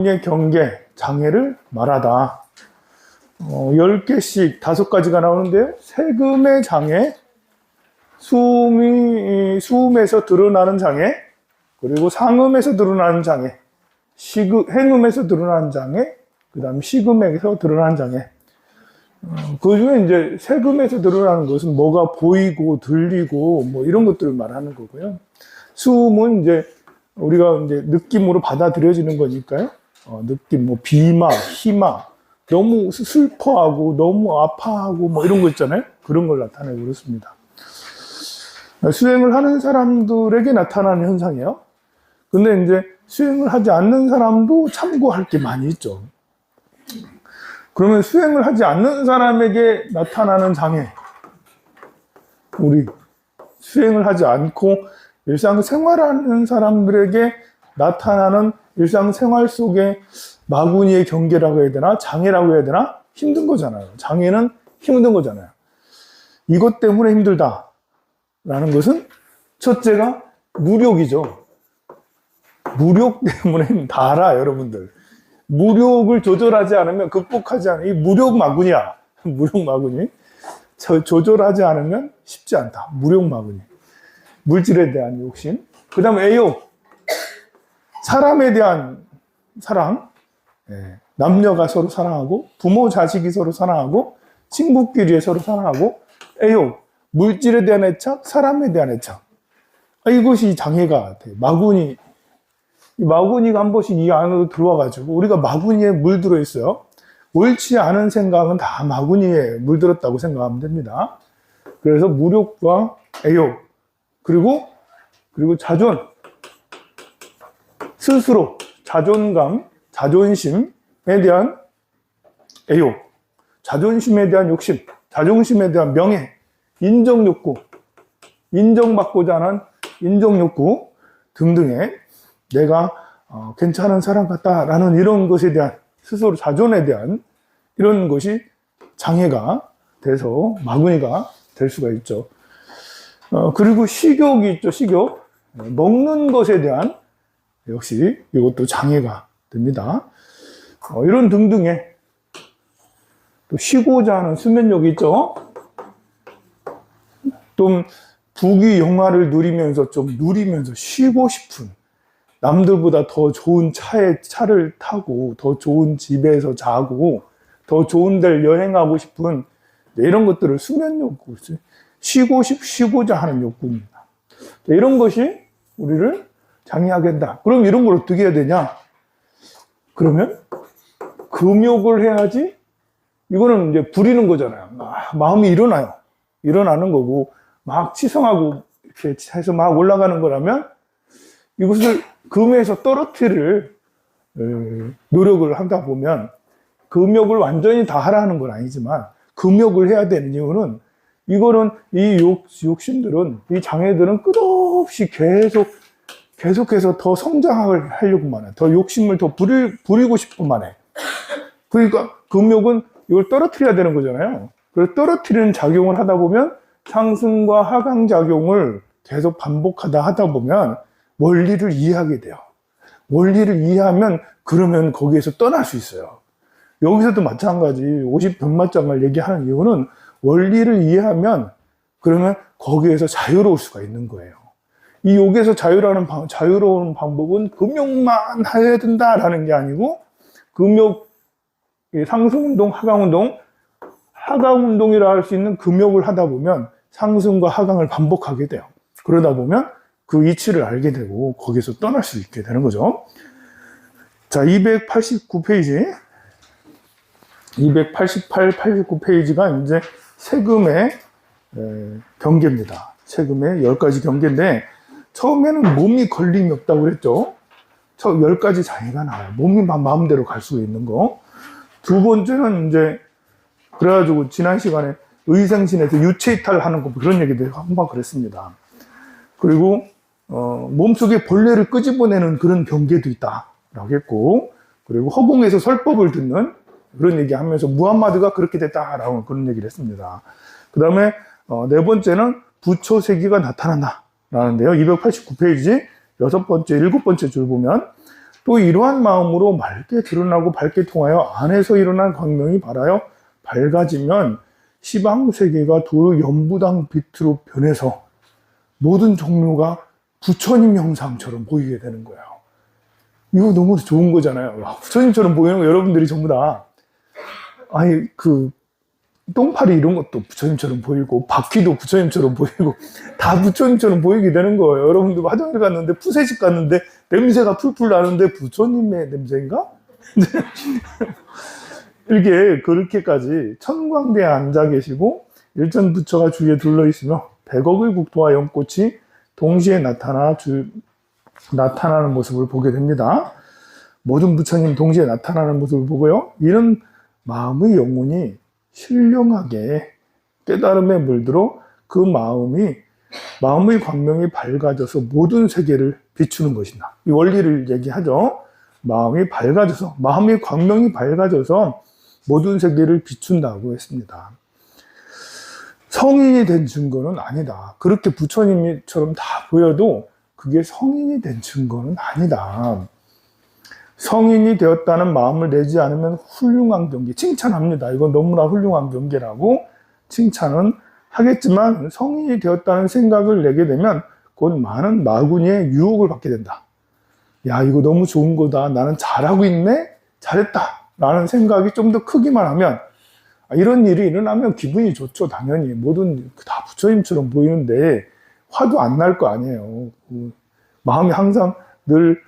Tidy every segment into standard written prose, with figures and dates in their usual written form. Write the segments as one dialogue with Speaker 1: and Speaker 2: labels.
Speaker 1: 경계, 장애를 말하다. 10개씩 5가지가 나오는데요. 세금의 장애, 수음에서 드러나는 장애, 그리고 상음에서 드러나는 장애, 행음에서 드러나는 장애, 그 다음에 식음에서 드러나는 장애. 그 중에 이제 세금에서 드러나는 것은 뭐가 보이고 들리고 뭐 이런 것들을 말하는 거고요. 수음은 이제 우리가 이제 느낌으로 받아들여지는 거니까요. 느낌, 뭐 비마, 희마, 너무 슬퍼하고 너무 아파하고 뭐 이런 거 있잖아요. 그런 걸 나타내고 그렇습니다. 수행을 하는 사람들에게 나타나는 현상이에요. 근데 이제 수행을 하지 않는 사람도 참고할 게 많이 있죠. 그러면 수행을 하지 않는 사람에게 나타나는 장애, 우리 수행을 하지 않고 일상생활하는 사람들에게 나타나는 일상생활 속에 마구니의 경계라고 해야 되나, 장애라고 해야 되나, 힘든 거잖아요. 장애는 힘든 거잖아요. 이것 때문에 힘들다라는 것은 첫째가 무력이죠. 무력 때문에 다 알아, 여러분들. 무력을 조절하지 않으면, 극복하지 않으면, 이 무력 마구니야. 무력 마구니. 조절하지 않으면 쉽지 않다. 무력 마구니. 물질에 대한 욕심. 그 다음 애욕. 사람에 대한 사랑. 남녀가 서로 사랑하고, 부모, 자식이 서로 사랑하고, 친구끼리 서로 사랑하고, 애욕. 물질에 대한 애착, 사람에 대한 애착. 이것이 장애가 돼. 마구니. 이 마구니가 한 번씩 이 안으로 들어와가지고 우리가 마구니에 물들어 있어요. 옳지 않은 생각은 다 마구니에 물들었다고 생각하면 됩니다. 그래서 무력과 애욕, 그리고 자존, 스스로 자존감, 자존심에 대한 애욕, 자존심에 대한 욕심, 자존심에 대한 명예, 인정욕구, 인정받고자 하는 인정욕구 등등의 내가 괜찮은 사람 같다라는 이런 것에 대한 스스로 자존에 대한 이런 것이 장애가 돼서 마구니가 될 수가 있죠. 그리고 식욕이 있죠. 식욕. 먹는 것에 대한 역시 이것도 장애가 됩니다. 이런 등등의 또 쉬고자 하는 수면욕이 있죠. 좀 부귀 영화를 누리면서 좀 누리면서 쉬고 싶은, 남들보다 더 좋은 차를 타고, 더 좋은 집에서 자고, 더 좋은 데를 여행하고 싶은 이런 것들을 수면욕구, 쉬고자 하는 욕구입니다. 이런 것이 우리를 장애하게 한다. 그럼 이런 걸 어떻게 해야 되냐? 그러면 금욕을 해야지. 이거는 이제 부리는 거잖아요. 마음이 일어나는 거고, 막 치성하고 이렇게 해서 막 올라가는 거라면 이것을 금에서 떨어뜨릴 노력을 하다 보면, 금욕을 완전히 다 하라는 건 아니지만 금욕을 해야 되는 이유는, 이거는 이 욕심들은, 이 장애들은 끝없이 계속해서 더 성장을 하려고만 해. 더 욕심을 더 부리고 싶고만 해. 그러니까 금욕은 이걸 떨어뜨려야 되는 거잖아요. 그래서 떨어뜨리는 작용을 하다 보면 상승과 하강 작용을 계속 반복하다 하다 보면 원리를 이해하게 돼요. 원리를 이해하면 그러면 거기에서 떠날 수 있어요. 여기서도 마찬가지 50변마장을 얘기하는 이유는 원리를 이해하면 그러면 거기에서 자유로울 수가 있는 거예요. 이 욕에서 자유로운 방법은 금욕만 해야 된다라는 게 아니고, 금욕, 상승운동, 하강운동, 하강운동이라 할 수 있는 금욕을 하다 보면 상승과 하강을 반복하게 돼요. 그러다 보면 그 이치를 알게 되고 거기서 떠날 수 있게 되는 거죠. 자, 289페이지. 288, 89페이지가 이제 세금의 경계입니다. 세금의 10가지 경계인데, 처음에는 몸이 걸림이 없다고 그랬죠. 10가지 장애가 나와요. 몸이 마음대로 갈 수 있는 거. 두 번째는 이제, 그래가지고 지난 시간에 의생신에서 유체 이탈하는 거, 그런 얘기도 한번 그랬습니다. 그리고 몸속에 벌레를 끄집어내는 그런 경계도 있다라고 했고, 그리고 허공에서 설법을 듣는 그런 얘기하면서 무함마드가 그렇게 됐다라고 그런 얘기를 했습니다. 그 다음에 네 번째는 부처세계가 나타난다라는데요. 289페이지 6번째, 7번째 줄 보면 또 이러한 마음으로 맑게 드러나고 밝게 통하여 안에서 일어난 광명이 발하여 밝아지면 시방 세계가 도로 연부당 빛으로 변해서 모든 종류가 부처님 형상처럼 보이게 되는 거예요. 이거 너무 좋은 거잖아요. 와, 부처님처럼 보이는 거 여러분들이 전부 다 아니 그 똥파리 이런 것도 부처님처럼 보이고 바퀴도 부처님처럼 보이고 다 부처님처럼 보이게 되는 거예요. 여러분들 화장실 갔는데 푸세식 갔는데 냄새가 풀풀 나는데 부처님의 냄새인가? 이렇게 그렇게까지 천광대에 앉아 계시고 일전 부처가 주위에 둘러 있으며 100억의 국토와 연꽃이 동시에 나타나는 모습을 보게 됩니다. 모든 부처님 동시에 나타나는 모습을 보고요. 이런 마음의 영혼이 신령하게 깨달음에 물들어 그 마음의 광명이 밝아져서 모든 세계를 비추는 것이다. 이 원리를 얘기하죠. 마음이 밝아져서, 마음의 광명이 밝아져서 모든 세계를 비춘다고 했습니다. 성인이 된 증거는 아니다. 그렇게 부처님처럼 다 보여도 그게 성인이 된 증거는 아니다. 성인이 되었다는 마음을 내지 않으면 훌륭한 경계, 칭찬합니다. 이건 너무나 훌륭한 경계라고 칭찬은 하겠지만 성인이 되었다는 생각을 내게 되면 곧 많은 마구니의 유혹을 받게 된다. 야, 이거 너무 좋은 거다. 나는 잘하고 있네? 잘했다. 라는 생각이 좀 더 크기만 하면 이런 일이 일어나면 기분이 좋죠. 당연히. 뭐든 다 부처님처럼 보이는데 화도 안 날 거 아니에요. 마음이 항상 늘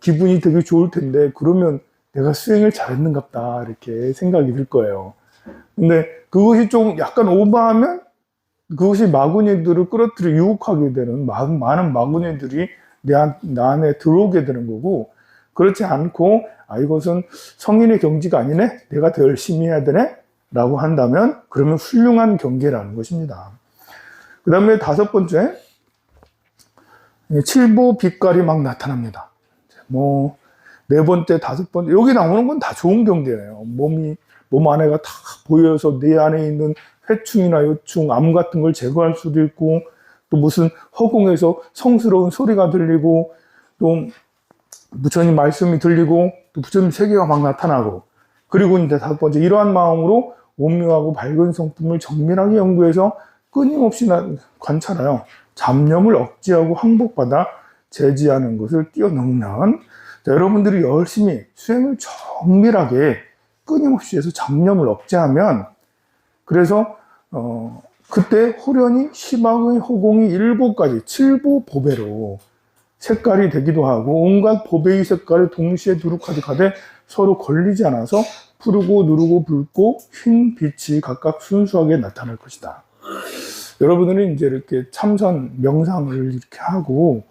Speaker 1: 기분이 되게 좋을 텐데 그러면 내가 수행을 잘했는갑다 이렇게 생각이 들 거예요. 근데 그것이 좀 약간 오버하면 그것이 마구니들을 끌어들여 유혹하게 되는 많은 마구니들이 나 안에 들어오게 되는 거고, 그렇지 않고 이것은 성인의 경지가 아니네, 내가 더 열심히 해야 되네 라고 한다면 그러면 훌륭한 경계라는 것입니다. 그 다음에 5번째, 칠보 빛깔이 막 나타납니다. 뭐 4번째, 5번째, 여기 나오는 건 다 좋은 경계예요. 몸 안에가 다 보여서 내 안에 있는 회충이나 요충, 암 같은 걸 제거할 수도 있고, 또 무슨 허공에서 성스러운 소리가 들리고, 또 부처님 말씀이 들리고, 또 부처님 세계가 막 나타나고, 그리고 이제 5번째, 이러한 마음으로 오묘하고 밝은 성품을 정밀하게 연구해서 끊임없이 관찰하여 잡념을 억제하고 항복받아 제지하는 것을 뛰어넘는, 여러분들이 열심히 수행을 정밀하게 끊임없이 해서 잡념을 억제하면, 그래서 그때 호련히 시방의 허공이 7가지 7보보배로 색깔이 되기도 하고, 온갖 보배의 색깔을 동시에 두룩하게 가되 서로 걸리지 않아서 푸르고 누르고 붉고 흰 빛이 각각 순수하게 나타날 것이다. 여러분들이 이제 이렇게 참선 명상을 이렇게 하고,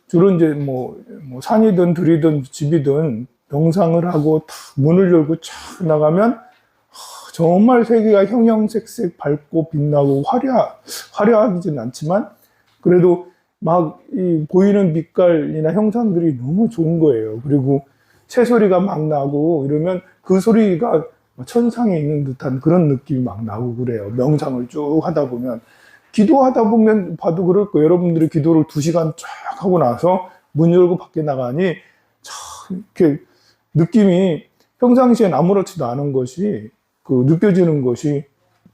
Speaker 1: 주로 이제 뭐 산이든 들이든 집이든 명상을 하고 탁 문을 열고 쫙 나가면 정말 세계가 형형색색 밝고 빛나고 화려하지는 않지만 그래도 막 이 보이는 빛깔이나 형상들이 너무 좋은 거예요. 그리고 새소리가 막 나고 이러면 그 소리가 천상에 있는 듯한 그런 느낌이 막 나고 그래요. 명상을 쭉 하다 보면. 기도하다 보면 봐도 그럴 거예요. 여러분들이 기도를 2시간 쫙 하고 나서 문 열고 밖에 나가니 참 이렇게 느낌이 평상시엔 아무렇지도 않은 것이 느껴지는 것이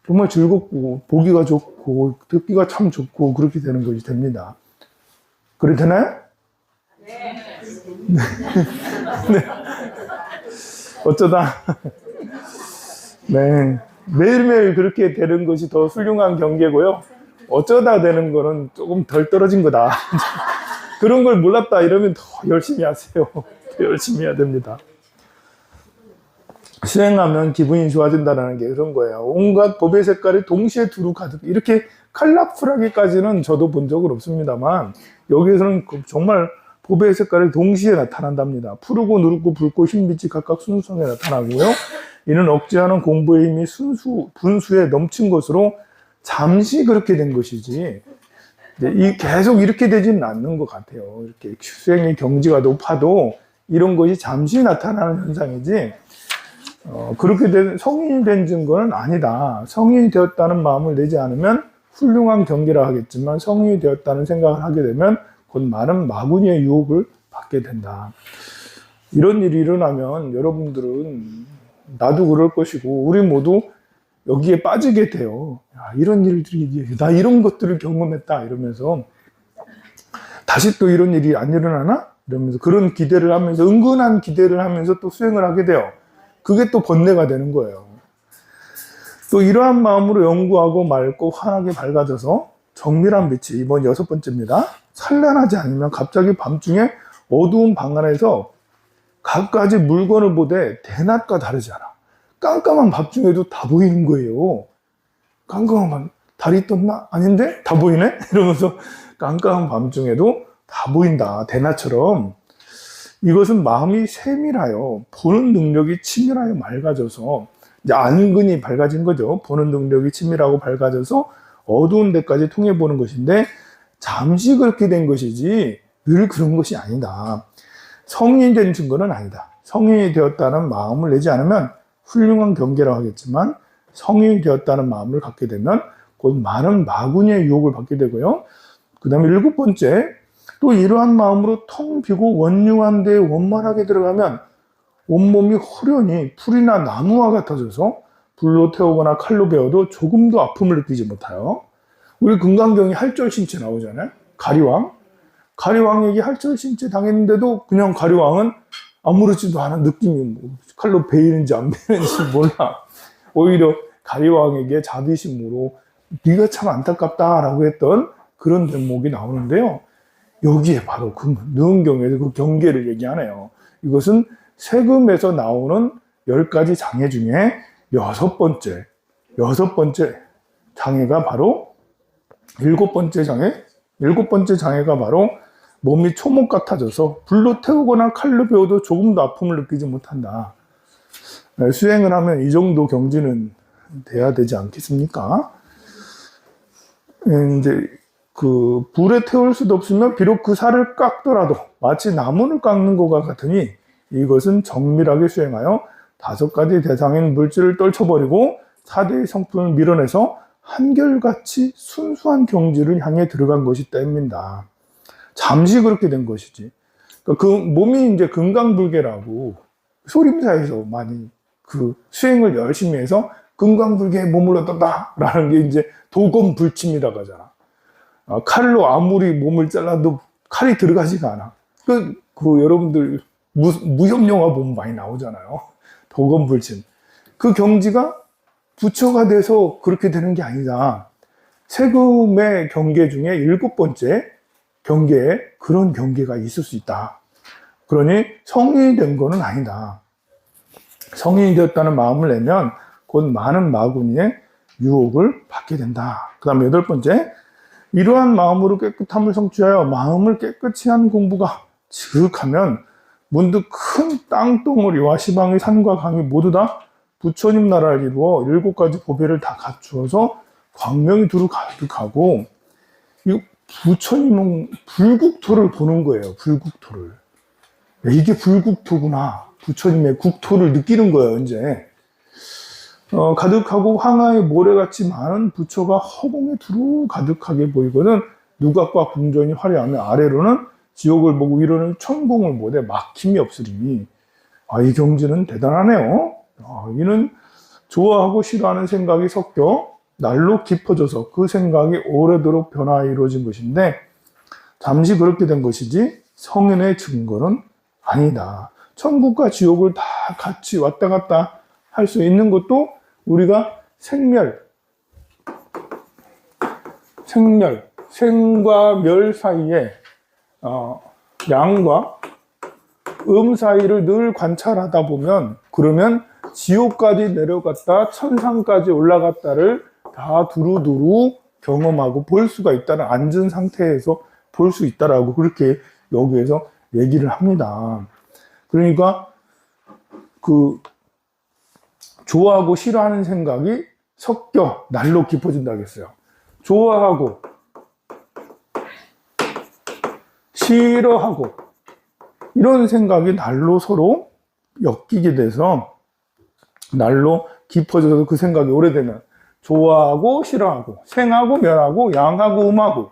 Speaker 1: 정말 즐겁고 보기가 좋고 듣기가 참 좋고 그렇게 되는 것이 됩니다. 그래 되나요? 네. 네. 어쩌다 네, 매일매일 그렇게 되는 것이 더 훌륭한 경계고요. 어쩌다 되는 거는 조금 덜 떨어진 거다. 그런 걸 몰랐다 이러면 더 열심히 하세요. 더 열심히 해야 됩니다. 수행하면 기분이 좋아진다는 게 그런 거예요. 온갖 법의 색깔이 동시에 두루 가득, 이렇게 컬러풀하게까지는 저도 본 적은 없습니다만 여기에서는 정말 법의 색깔이 동시에 나타난답니다. 푸르고 누르고 붉고 흰빛이 각각 순수하게 나타나고요. 이는 억제하는 공부의 힘이 분수에 넘친 것으로 잠시 그렇게 된 것이지 계속 이렇게 되지는 않는 것 같아요. 이렇게 수행의 경지가 높아도 이런 것이 잠시 나타나는 현상이지 그렇게 된 성인이 된 증거는 아니다. 성인이 되었다는 마음을 내지 않으면 훌륭한 경계라 하겠지만 성인이 되었다는 생각을 하게 되면 곧 많은 마구니의 유혹을 받게 된다. 이런 일이 일어나면 여러분들은 나도 그럴 것이고 우리 모두 여기에 빠지게 돼요. 야, 이런 일들이, 나 이런 것들을 경험했다 이러면서 다시 또 이런 일이 안 일어나나? 이러면서 그런 기대를 하면서 은근한 기대를 하면서 또 수행을 하게 돼요. 그게 또 번뇌가 되는 거예요. 또 이러한 마음으로 연구하고 맑고 환하게 밝아져서 정밀한 빛이 이번 6번째입니다. 찬란하지 않으면 갑자기 밤중에 어두운 방 안에서 갖가지 물건을 보되 대낮과 다르지 않아. 깜깜한 밤중에도 다 보이는 거예요. 깜깜한 밤, 달이 떴나? 아닌데? 다 보이네? 이러면서 깜깜한 밤중에도 다 보인다. 대낮처럼. 이것은 마음이 세밀하여 보는 능력이 치밀하여 맑아져서 이제 안근이 밝아진 거죠. 보는 능력이 치밀하고 밝아져서 어두운 데까지 통해 보는 것인데 잠시 그렇게 된 것이지 늘 그런 것이 아니다. 성인이 된 증거는 아니다. 성인이 되었다는 마음을 내지 않으면 훌륭한 경계라고 하겠지만 성인이 되었다는 마음을 갖게 되면 곧 많은 마구니의 유혹을 받게 되고요. 그 다음에 7번째, 또 이러한 마음으로 텅 비고 원흉한 데에 원만하게 들어가면 온몸이 후련히 풀이나 나무와 같아져서 불로 태우거나 칼로 베어도 조금도 아픔을 느끼지 못하여. 우리 금강경이 할절신체 나오잖아요. 가리왕. 가리왕에게 할절신체 당했는데도 그냥 가리왕은 아무렇지도 않은 느낌이 뭐 칼로 베이는지 안 베이는지 몰라. 오히려 가리왕에게 자비심으로 네가 참 안타깝다라고 했던 그런 대목이 나오는데요. 여기에 바로 그 능경에서 그 경계를 얘기하네요. 이것은 세금에서 나오는 10가지 장애 중에 6번째 장애가 바로 7번째 장애, 7번째 장애가 바로 몸이 초목 같아져서 불로 태우거나 칼로 베어도 조금도 아픔을 느끼지 못한다. 수행을 하면 이 정도 경지는 돼야 되지 않겠습니까? 이제 그 불에 태울 수도 없으면 비록 그 살을 깎더라도 마치 나무를 깎는 것과 같으니 이것은 정밀하게 수행하여 5가지 대상인 물질을 떨쳐버리고 4대의 성품을 밀어내서 한결같이 순수한 경지를 향해 들어간 것이 때문이다. 잠시 그렇게 된 것이지. 그러니까 그 몸이 이제 금강불개라고 소림사에서 많이 그 수행을 열심히 해서 금강불개에 몸을 얻었다라는 게 이제 도검불침이라고 하잖아. 칼로 아무리 몸을 잘라도 칼이 들어가지가 않아. 그 여러분들 무협 영화 보면 많이 나오잖아요. 도검불침. 그 경지가 부처가 돼서 그렇게 되는 게 아니다. 세금의 경계 중에 7번째 경계에 그런 경계가 있을 수 있다. 그러니 성인이 된 거는 아니다. 성인이 되었다는 마음을 내면 곧 많은 마구니의 유혹을 받게 된다. 그 다음에 8번째, 이러한 마음으로 깨끗함을 성취하여 마음을 깨끗이 한 공부가 지극하면 문득 큰 땅덩어리와 시방의 산과 강이 모두 다 부처님 나라를 이루어 7가지 보배를 다 갖추어서 광명이 두루 가득하고, 이 부처님은 불국토를 보는 거예요. 불국토를. 이게 불국토구나. 부처님의 국토를 느끼는 거예요, 이제. 가득하고 황하의 모래같이 많은 부처가 허공에 두루 가득하게 보이거든 누각과 궁전이 화려하며 아래로는 지옥을 보고 위로는 천공을 보되 막힘이 없으리니. 이 경지는 대단하네요. 이는 좋아하고 싫어하는 생각이 섞여 날로 깊어져서 그 생각이 오래도록 변화가 이루어진 것인데 잠시 그렇게 된 것이지 성인의 증거는 아니다. 천국과 지옥을 다 같이 왔다 갔다 할 수 있는 것도 우리가 생과 멸 사이에 양과 사이를 늘 관찰하다 보면, 그러면 지옥까지 내려갔다 천상까지 올라갔다를 다 두루두루 경험하고 볼 수가 있다는, 앉은 상태에서 볼 수 있다라고 그렇게 여기에서 얘기를 합니다. 그러니까 그 좋아하고 싫어하는 생각이 섞여 날로 깊어진다고 했어요. 좋아하고 싫어하고 이런 생각이 날로 서로 엮이게 돼서 날로 깊어져서 그 생각이 오래되면 좋아하고 싫어하고 생하고 멸하고 양하고 음하고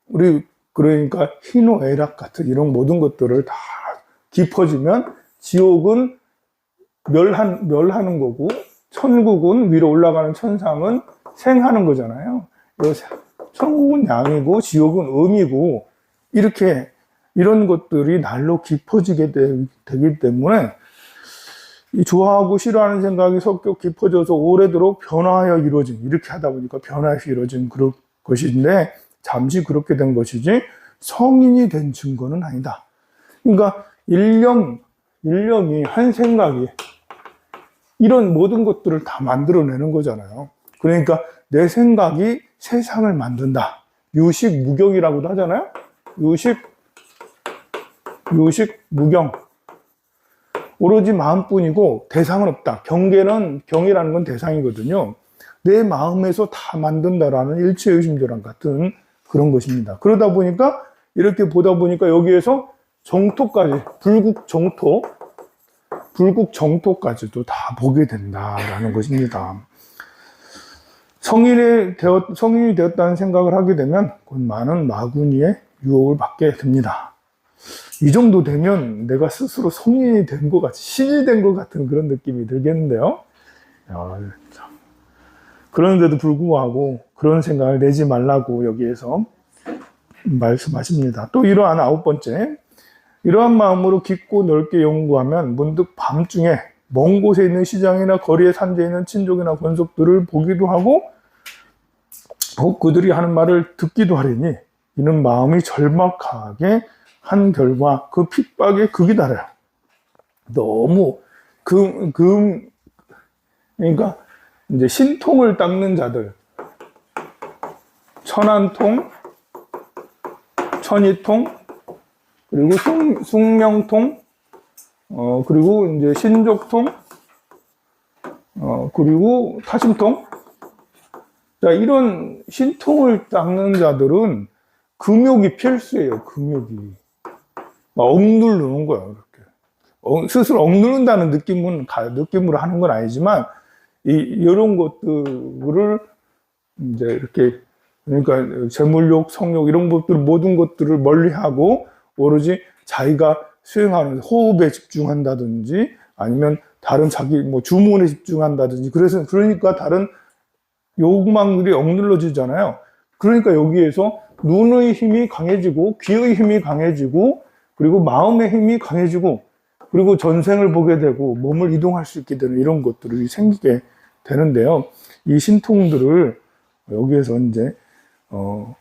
Speaker 1: 우리 그러니까 희노애락 같은 이런 모든 것들을 다 깊어지면 지옥은 멸하는 거고, 천국은 위로 올라가는 천상은 생하는 거잖아요. 천국은 양이고 지옥은 음이고, 이렇게 이런 것들이 날로 깊어지게 되기 때문에 이 좋아하고 싫어하는 생각이 섞여 깊어져서 오래도록 변화하여 이루어진, 이렇게 하다 보니까 변화해서 이루어진 그런 것인데, 잠시 그렇게 된 것이지 성인이 된 증거는 아니다. 그러니까 일념이, 한 생각이 이런 모든 것들을 다 만들어내는 거잖아요. 그러니까 내 생각이 세상을 만든다. 유식무경이라고도 하잖아요. 유식무경. 오로지 마음뿐이고 대상은 없다. 경이라는 건 대상이거든요. 내 마음에서 다 만든다라는 일체의심조랑 같은 그런 것입니다. 그러다 보니까 이렇게 보다 보니까 여기에서 정토까지, 불국 정토까지도 다 보게 된다라는 것입니다. 성인이 되었다는 생각을 하게 되면 곧 많은 마구니의 유혹을 받게 됩니다. 이 정도 되면 내가 스스로 성인이 된 것 같이, 신이 된 것 같은 그런 느낌이 들겠는데요. 그런데도 불구하고 그런 생각을 내지 말라고 여기에서 말씀하십니다. 또 이러한 9번째, 이러한 마음으로 깊고 넓게 연구하면 문득 밤중에 먼 곳에 있는 시장이나 거리에 산재 있는 친족이나 권속들을 보기도 하고 혹 그들이 하는 말을 듣기도 하리니 이는 마음이 절박하게 한 결과 그 핍박의 극이 달아요. 너무 그러니까 이제 신통을 닦는 자들, 천안통, 천이통, 그리고 숙명통, 그리고 이제 신족통, 그리고 타심통. 자, 이런 신통을 닦는 자들은 금욕이 필수예요. 금욕이 막 억누르는 거예요. 이렇게 스스로 억누른다는 느낌으로 하는 건 아니지만 이런 것들을 이제 이렇게, 그러니까 재물욕, 성욕 이런 것들, 모든 것들을 멀리하고 오로지 자기가 수행하는 호흡에 집중한다든지 아니면 다른 자기 주문에 집중한다든지, 그러니까 다른 욕망들이 억눌러지잖아요. 그러니까 여기에서 눈의 힘이 강해지고 귀의 힘이 강해지고 그리고 마음의 힘이 강해지고 그리고 전생을 보게 되고 몸을 이동할 수 있게 되는 이런 것들이 생기게 되는데요. 이 신통들을 여기에서 이제 그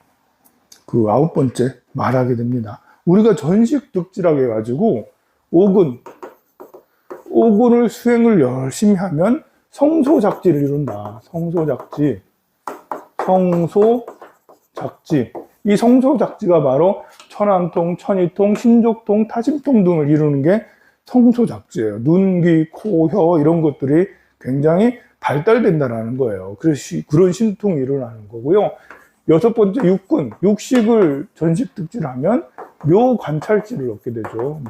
Speaker 1: 9번째 말하게 됩니다. 우리가 전식득지라고 해가지고 오근을 수행을 열심히 하면 성소작지를 이룬다. 성소작지. 이 성소작지가 바로 천안통, 천이통, 신족통, 타심통 등을 이루는 게 성소작지예요. 눈, 귀, 코, 혀 이런 것들이 굉장히 발달된다라는 거예요. 그래서 그런 신통이 일어나는 거고요. 6번째 육식을 전식득지하면 묘관찰지를 얻게 되죠.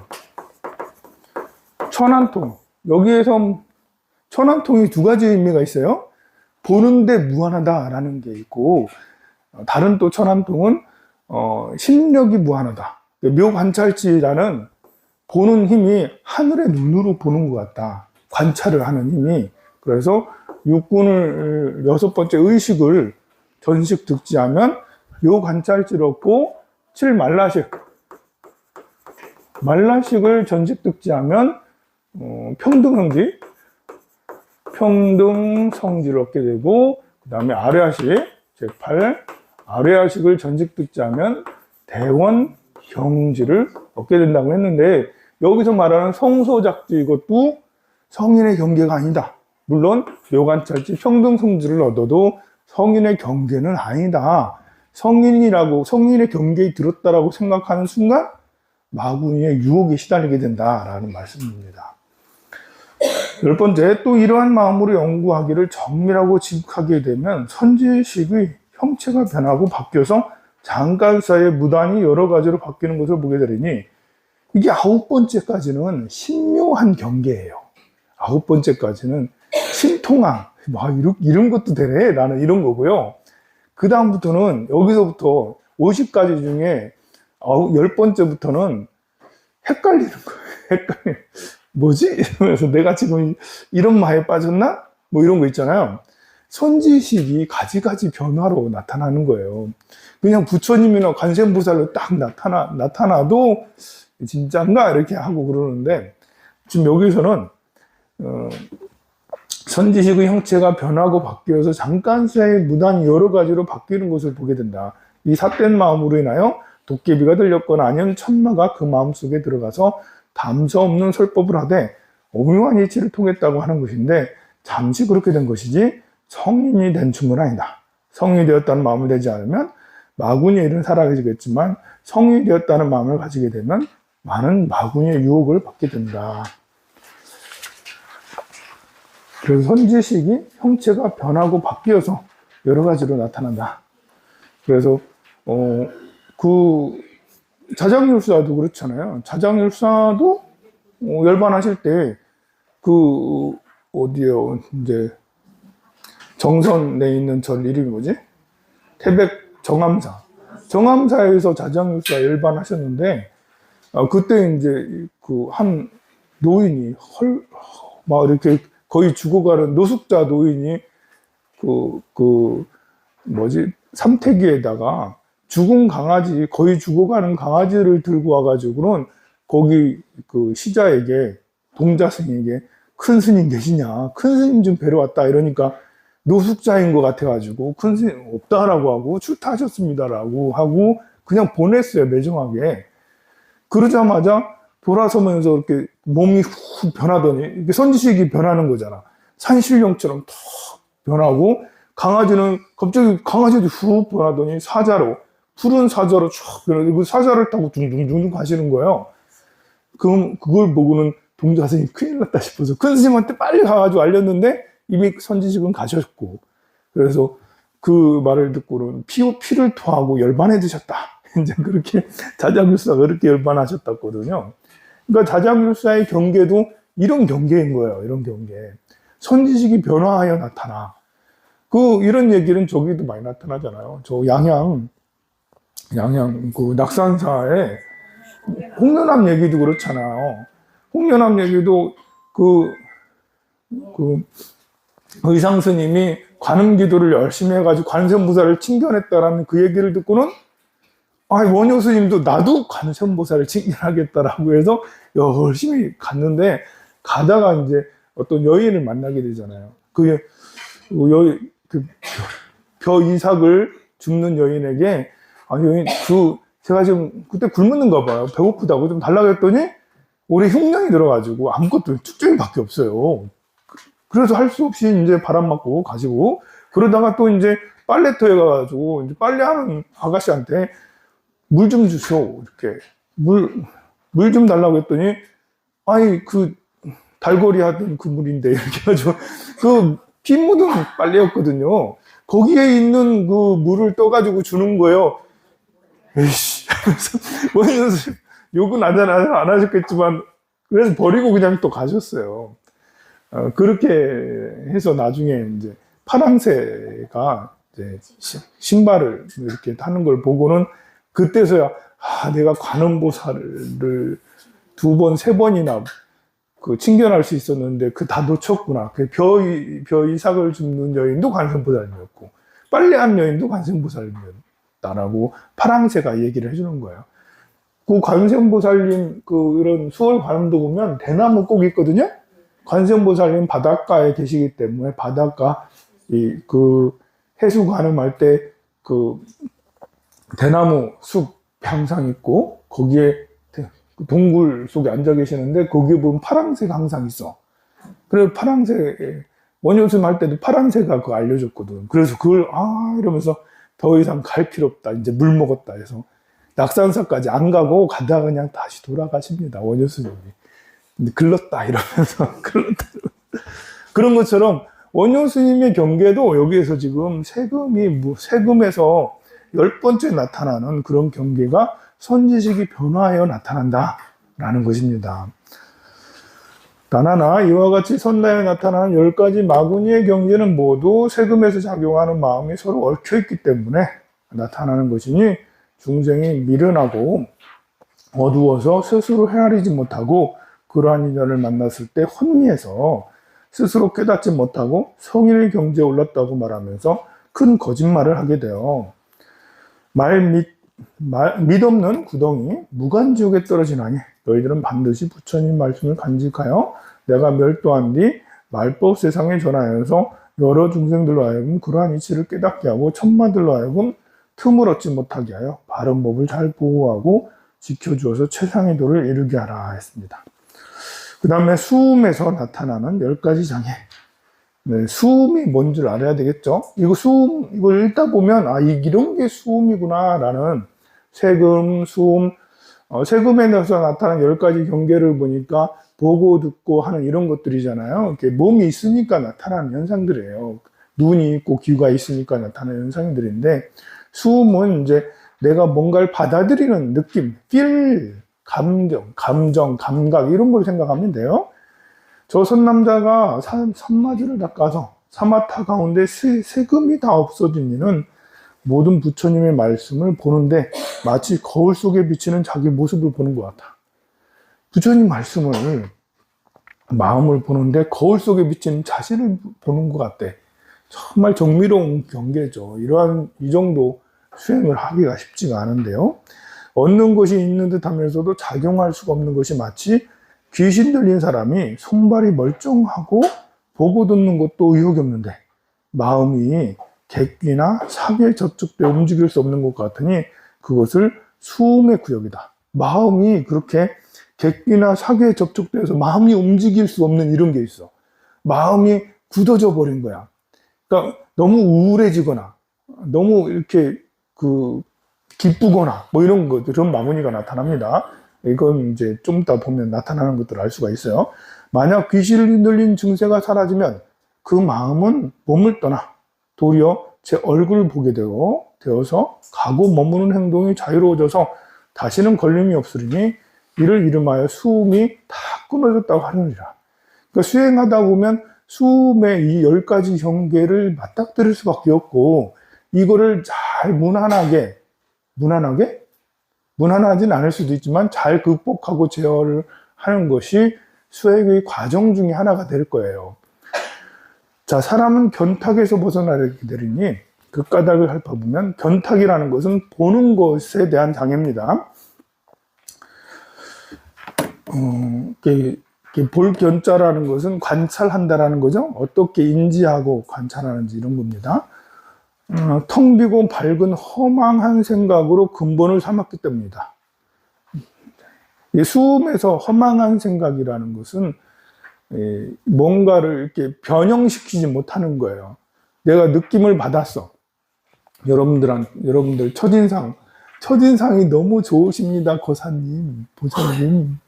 Speaker 1: 천안통. 여기에서 천안통이 두 가지 의미가 있어요. 보는데 무한하다라는 게 있고, 다른 또 천안통은 심력이 무한하다. 묘관찰지라는 보는 힘이 하늘의 눈으로 보는 것 같다. 관찰을 하는 힘이. 그래서 6번째 의식을 전식득지하면 묘관찰지를 얻고, 7말라식을 전식득지하면 평등성지를 얻게 되고, 그 다음에 아뢰아식, 제8 아뢰아식을 전식득지하면 대원경지를 얻게 된다고 했는데, 여기서 말하는 성소작지, 이것도 성인의 경계가 아니다. 물론 묘관찰지 평등성지를 얻어도 성인의 경계는 아니다. 성인의 경계에 들었다라고 생각하는 순간 마구니의 유혹에 시달리게 된다라는 말씀입니다. 10번째, 또 이러한 마음으로 연구하기를 정밀하고 지극하게 되면 선지식의 형체가 변하고 바뀌어서 잠깐 사이에 무단히 여러 가지로 바뀌는 것을 보게 되리니, 이게 9번째까지는 신묘한 경계예요. 9번째까지는 신통함, 이런 것도 되네 라는 이런 거고요. 그 다음부터는 여기서부터 50가지 중에 10번째부터는 헷갈리는 거예요. 헷갈려. 뭐지? 이러면서 내가 지금 이런 마에 빠졌나? 뭐 이런 거 있잖아요. 선지식이 가지가지 변화로 나타나는 거예요. 그냥 부처님이나 관세음보살로 딱 나타나도 진짠가? 이렇게 하고 그러는데, 지금 여기서는, 선지식의 형체가 변하고 바뀌어서 잠깐 사이에 무단히 여러 가지로 바뀌는 것을 보게 된다. 이 삿된 마음으로 인하여 도깨비가 들렸거나 아니면 천마가 그 마음 속에 들어가서 담서 없는 설법을 하되 오묘한 이치를 통했다고 하는 것인데, 잠시 그렇게 된 것이지 성인이 된 춤은 아니다. 성인이 되었다는 마음을 내지 않으면 마구니의 일은 사라지겠지만 성인이 되었다는 마음을 가지게 되면 많은 마구니의 유혹을 받게 된다. 그래서 선지식이 형체가 변하고 바뀌어서 여러 가지로 나타난다. 그래서 그 자장율사도 그렇잖아요. 자장율사도 열반하실 때 그 어디요, 이제 정선에 있는 절 이름이 뭐지? 태백 정암사에서 자장율사 열반하셨는데, 그때 이제 그 한 노인이 막 이렇게 거의 죽어가는 노숙자 노인이 삼태기에다가 죽은 강아지, 거의 죽어가는 강아지를 들고 와가지고는 거기 그 시자에게, 동자승에게 큰 스님 계시냐? 큰 스님 좀 뵈러 왔다. 이러니까 노숙자인 것 같아가지고 큰 스님 없다라고 하고 출타하셨습니다라고 하고 그냥 보냈어요. 매정하게. 그러자마자 돌아서면서 이렇게 몸이 훅 변하더니, 이렇게 선지식이 변하는 거잖아. 산신령처럼 탁 변하고, 강아지는 갑자기 강아지도 훅 변하더니 푸른 사자로 쫙 변하고, 그 사자를 타고 둥둥둥둥 가시는 거예요. 그걸 보고는 동자승이 큰일 났다 싶어서 큰 스님한테 빨리 가가지고 알렸는데 이미 선지식은 가셨고, 그래서 그 말을 듣고는 피를 토하고 열반해 드셨다. 이제 그렇게 자장율사가 그렇게 열반하셨다거든요. 그러니까 자장율사의 경계도 이런 경계인 거예요. 이런 경계. 선지식이 변화하여 나타나. 이런 얘기는 저기도 많이 나타나잖아요. 저 양양 그 낙산사에 홍련암 얘기도 그렇잖아요. 홍련암 얘기도 의상 스님이 관음 기도를 열심히 해가지고 관세음보살을 칭견했다라는 그 얘기를 듣고는, 원효 스님도 나도 관세음보살을 칭견하겠다라고 해서 열심히 갔는데, 가다가 이제 어떤 여인을 만나게 되잖아요. 벼 이삭을 줍는 여인에게, 여인, 제가 지금 그때 굶었는가 봐요. 배고프다고 좀 달라고 했더니, 올해 흉년이 들어가지고 아무것도 축적이밖에 없어요. 그래서 할 수 없이 이제 바람 맞고 가시고, 그러다가 또 이제 빨래터에 가가지고 이제 빨래하는 아가씨한테 물 좀 주시오. 이렇게. 물 좀 달라고 했더니, 달거리 하던 그 물인데, 이렇게 해가지고, 피 묻은 빨래였거든요. 거기에 있는 그 물을 떠가지고 주는 거예요. 에이씨. 그래서, 욕은 안 하셨겠지만, 그래서 버리고 그냥 또 가셨어요. 그렇게 해서 나중에 이제 파랑새가 이제 신발을 이렇게 하는 걸 보고는 그때서야, 내가 관음보살을 2번, 3번이나 칭견할 수 있었는데, 다 놓쳤구나. 벼 이삭을 줍는 여인도 관세음보살이었고, 빨래한 여인도 관세음보살이었다라고 파랑새가 얘기를 해주는 거예요. 관세음보살님 이런 수월 관음도 보면 대나무 꼭 있거든요. 관세음보살님 바닷가에 계시기 때문에 바닷가 해수 관음할 때 대나무 숲 항상 있고, 거기에 동굴 속에 앉아 계시는데 거기에 보면 파랑새가 항상 있어. 그래서 원효스님 할 때도 파랑새가 그거 알려줬거든. 그래서 그걸 이러면서 더 이상 갈 필요 없다. 이제 물 먹었다 해서 낙산사까지 안 가고 가다가 그냥 다시 돌아가십니다. 원효스님이. 근데 글렀다 이러면서 글렀다. 그런 것처럼 원효스님의 경계도 여기에서 지금 세금에서 10번째 나타나는 그런 경계가 선지식이 변화하여 나타난다라는 것입니다. 다나나 이와 같이 선나에 나타나는 10가지 마구니의 경계는 모두 세금에서 작용하는 마음이 서로 얽혀있기 때문에 나타나는 것이니, 중생이 미련하고 어두워서 스스로 헤아리지 못하고 그러한 인연을 만났을 때 혼미해서 스스로 깨닫지 못하고 성인의 경지에 올랐다고 말하면서 큰 거짓말을 하게 돼요. 믿없는 구덩이 무간지옥에 떨어지나니 너희들은 반드시 부처님 말씀을 간직하여 내가 멸도한 뒤 말법 세상에 전하여서 여러 중생들로 하여금 그러한 이치를 깨닫게 하고 천마들로 하여금 틈을 얻지 못하게 하여 바른 법을 잘 보호하고 지켜주어서 최상의 도를 이루게 하라 했습니다. 그 다음에 수음에서 나타나는 10가지 장애. 네, 수음이 뭔 줄 알아야 되겠죠? 이걸 읽다 보면, 이런 게 수음이구나, 라는 세금, 수음, 세금에서 나타나는 10가지 경계를 보니까 보고 듣고 하는 이런 것들이잖아요. 이렇게 몸이 있으니까 나타나는 현상들이에요. 눈이 있고 귀가 있으니까 나타나는 현상들인데, 수음은 이제 내가 뭔가를 받아들이는 느낌, feel, 감정, 감각, 이런 걸 생각하면 돼요. 저 선남자가 산마지를 닦아서 사마타 가운데 세금이 다 없어진 이는 모든 부처님의 말씀을 보는데 마치 거울 속에 비치는 자기 모습을 보는 것 같아. 부처님 말씀을 마음을 보는데 거울 속에 비치는 자신을 보는 것 같대. 정말 정미로운 경계죠. 이 정도 수행을 하기가 쉽지가 않은데요. 얻는 것이 있는 듯 하면서도 작용할 수가 없는 것이 마치 귀신 들린 사람이 손발이 멀쩡하고 보고 듣는 것도 의욕이 없는데 마음이 객기나 사기에 접촉되어 움직일 수 없는 것 같으니 그것을 수음의 구역이다. 마음이 그렇게 객기나 사기에 접촉되어서 마음이 움직일 수 없는 이런 게 있어. 마음이 굳어져 버린 거야. 그러니까 너무 우울해지거나 너무 이렇게 기쁘거나 뭐 이런 것, 그런 마무니가 나타납니다. 이건 이제 좀 이따 보면 나타나는 것들을 알 수가 있어요. 만약 귀신이 들린 증세가 사라지면 그 마음은 몸을 떠나 도리어 제 얼굴을 보게 되어서 가고 머무는 행동이 자유로워져서 다시는 걸림이 없으리니 이를 이름하여 수음이 다 끊어졌다고 하느니라. 그러니까 수행하다 보면 수음의 이 10가지 경계를 맞닥뜨릴 수밖에 없고 이거를 잘 무난하진 않을 수도 있지만 잘 극복하고 제어를 하는 것이 수행의 과정 중에 하나가 될 거예요. 자, 사람은 견탁에서 벗어나게 되리니 그 까닭을 핥아보면 견탁이라는 것은 보는 것에 대한 장애입니다. 볼 견자라는 것은 관찰한다라는 거죠. 어떻게 인지하고 관찰하는지 이런 겁니다. 텅 비고 밝은 허망한 생각으로 근본을 삼았기 때문이다. 수음에서 허망한 생각이라는 것은 뭔가를 이렇게 변형시키지 못하는 거예요. 내가 느낌을 받았어. 여러분들 첫인상이 너무 좋으십니다. 거사님,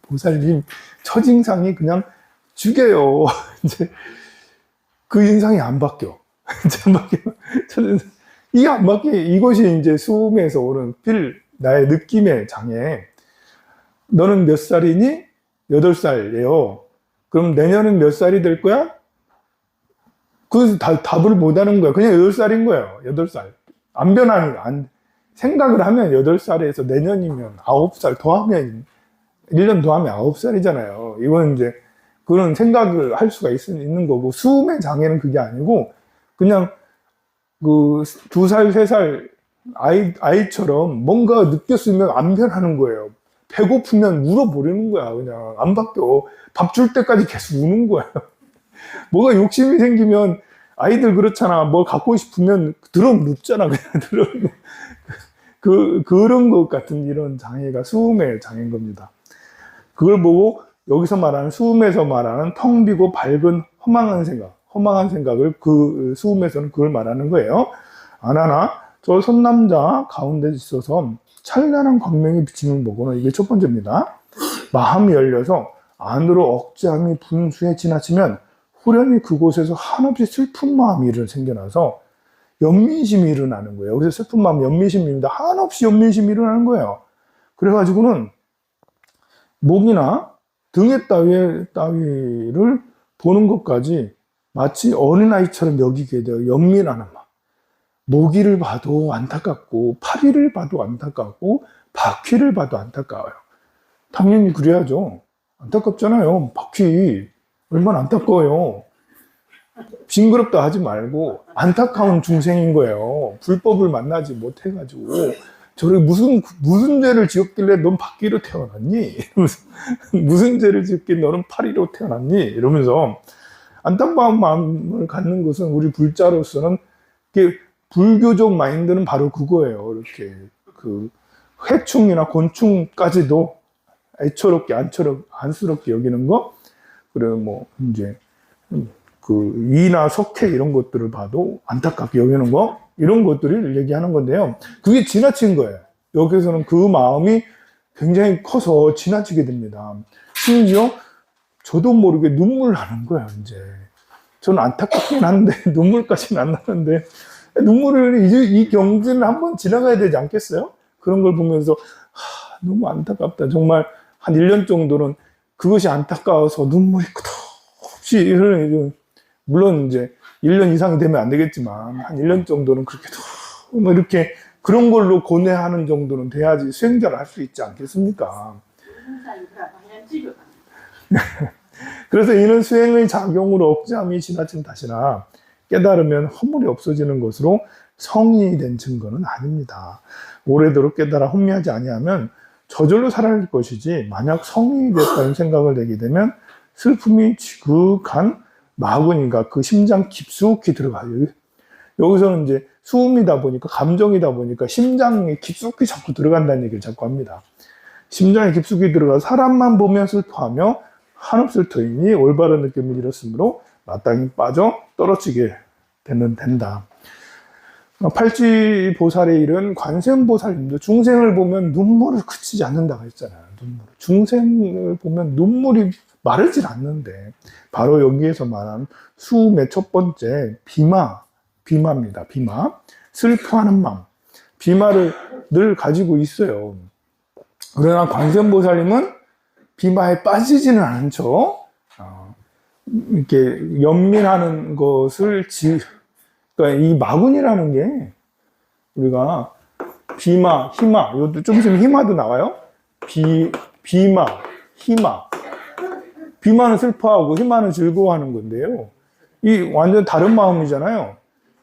Speaker 1: 보살님. 첫인상이 그냥 죽여요. 이제 그 인상이 안 바뀌어. 이게 안 바뀌어. 이것이 이제 수음에서 오는 나의 느낌의 장애. 너는 몇 살이니? 8살이에요. 그럼 내년은 몇 살이 될 거야? 그 답을 못 하는 거야. 그냥 8살인 거예요. 8살. 안 변하는, 생각을 하면 8살에서 내년이면 9살 더하면, 1년 더하면 9살이잖아요. 이건 이제 그런 생각을 할 수가 있는 거고, 수음의 장애는 그게 아니고, 그냥 2살, 3살 아이처럼 뭔가 느꼈으면 안 변하는 거예요. 배고프면 울어버리는 거야. 그냥 안 바뀌어. 밥 줄 때까지 계속 우는 거야. 뭐가 욕심이 생기면 아이들 그렇잖아. 뭘 갖고 싶으면 눕잖아. 그냥 그런 것 같은 이런 장애가 수음의 장애인 겁니다. 그걸 보고 여기서 말하는 수음에서 말하는 텅 비고 밝은 허망한 생각을 그 수음에서는 그걸 말하는 거예요. 아나나 저 선남자 가운데 있어서 찬란한 광명이 비치는 보고는 이게 첫 번째입니다. 마음이 열려서 안으로 억제함이 분수에 지나치면 후련히 그곳에서 한없이 슬픈 마음이 생겨나서 연민심이 일어나는 거예요. 여기서 슬픈 마음 연민심입니다. 한없이 연민심이 일어나는 거예요. 그래가지고는 목이나 등의 따위를 보는 것까지 마치 어린아이처럼 여기게 돼요. 연민하는 마음. 모기를 봐도 안타깝고 파리를 봐도 안타깝고 바퀴를 봐도 안타까워요. 당연히 그래야죠. 안타깝잖아요. 바퀴 얼마나 안타까워요. 징그럽다 하지 말고 안타까운 중생인 거예요. 불법을 만나지 못해가지고 저를 무슨 죄를 지었길래 넌 바퀴로 태어났니? 무슨 죄를 지었길래 너는 파리로 태어났니? 이러면서 안타까운 마음을 갖는 것은 우리 불자로서는 불교적 마인드는 바로 그거예요. 이렇게 그 해충이나 곤충까지도 애처롭게 안쓰럽게 여기는 거, 그리고 뭐 이제 그 이나 석회 이런 것들을 봐도 안타깝게 여기는 거, 이런 것들을 얘기하는 건데요. 그게 지나친 거예요. 여기서는 그 마음이 굉장히 커서 지나치게 됩니다. 심지어 저도 모르게 눈물 나는 거예요, 이제. 저는 안타깝긴 한데, 눈물까지는 안 나는데, 눈물을, 이제 이 경지는 한번 지나가야 되지 않겠어요? 그런 걸 보면서, 너무 안타깝다. 정말 한 1년 정도는 그것이 안타까워서 눈물이 끝없이 흐르는, 물론 이제 1년 이상이 되면 안 되겠지만, 한 1년 정도는 그렇게 뭐 이렇게 그런 걸로 고뇌하는 정도는 돼야지 수행자를 할 수 있지 않겠습니까? 그래서 이는 수행의 작용으로 억제함이 지나친 탓이나 깨달으면 허물이 없어지는 것으로 성인이 된 증거는 아닙니다. 오래도록 깨달아 혼미하지 아니하면 저절로 사라질 것이지, 만약 성인이 됐다는 생각을 내게 되면 슬픔이 지극한 마구니가 그 심장 깊숙이 들어가요. 여기서는 이제 수음이다 보니까, 감정이다 보니까 심장에 깊숙이 자꾸 들어간다는 얘기를 자꾸 합니다. 심장에 깊숙이 들어가 사람만 보면 슬퍼하며 한없을 터이니 올바른 느낌을 잃었으므로 마땅히 빠져 떨어지게 된다. 팔찌보살의 일은 관세음보살님도 중생을 보면 눈물을 그치지 않는다고 했잖아요. 중생을 보면 눈물이 마르질 않는데, 바로 여기에서 말한 수음의 첫 번째 비마입니다. 비마. 슬퍼하는 마음. 비마를 늘 가지고 있어요. 그러나 관세음보살님은 비마에 빠지지는 않죠. 이렇게 연민하는 것을 그러니까 이 마군이라는 게, 우리가 비마, 희마, 이것도 좀 있으면 희마도 나와요. 비마, 희마. 비마는 슬퍼하고 희마는 즐거워하는 건데요. 이 완전 다른 마음이잖아요.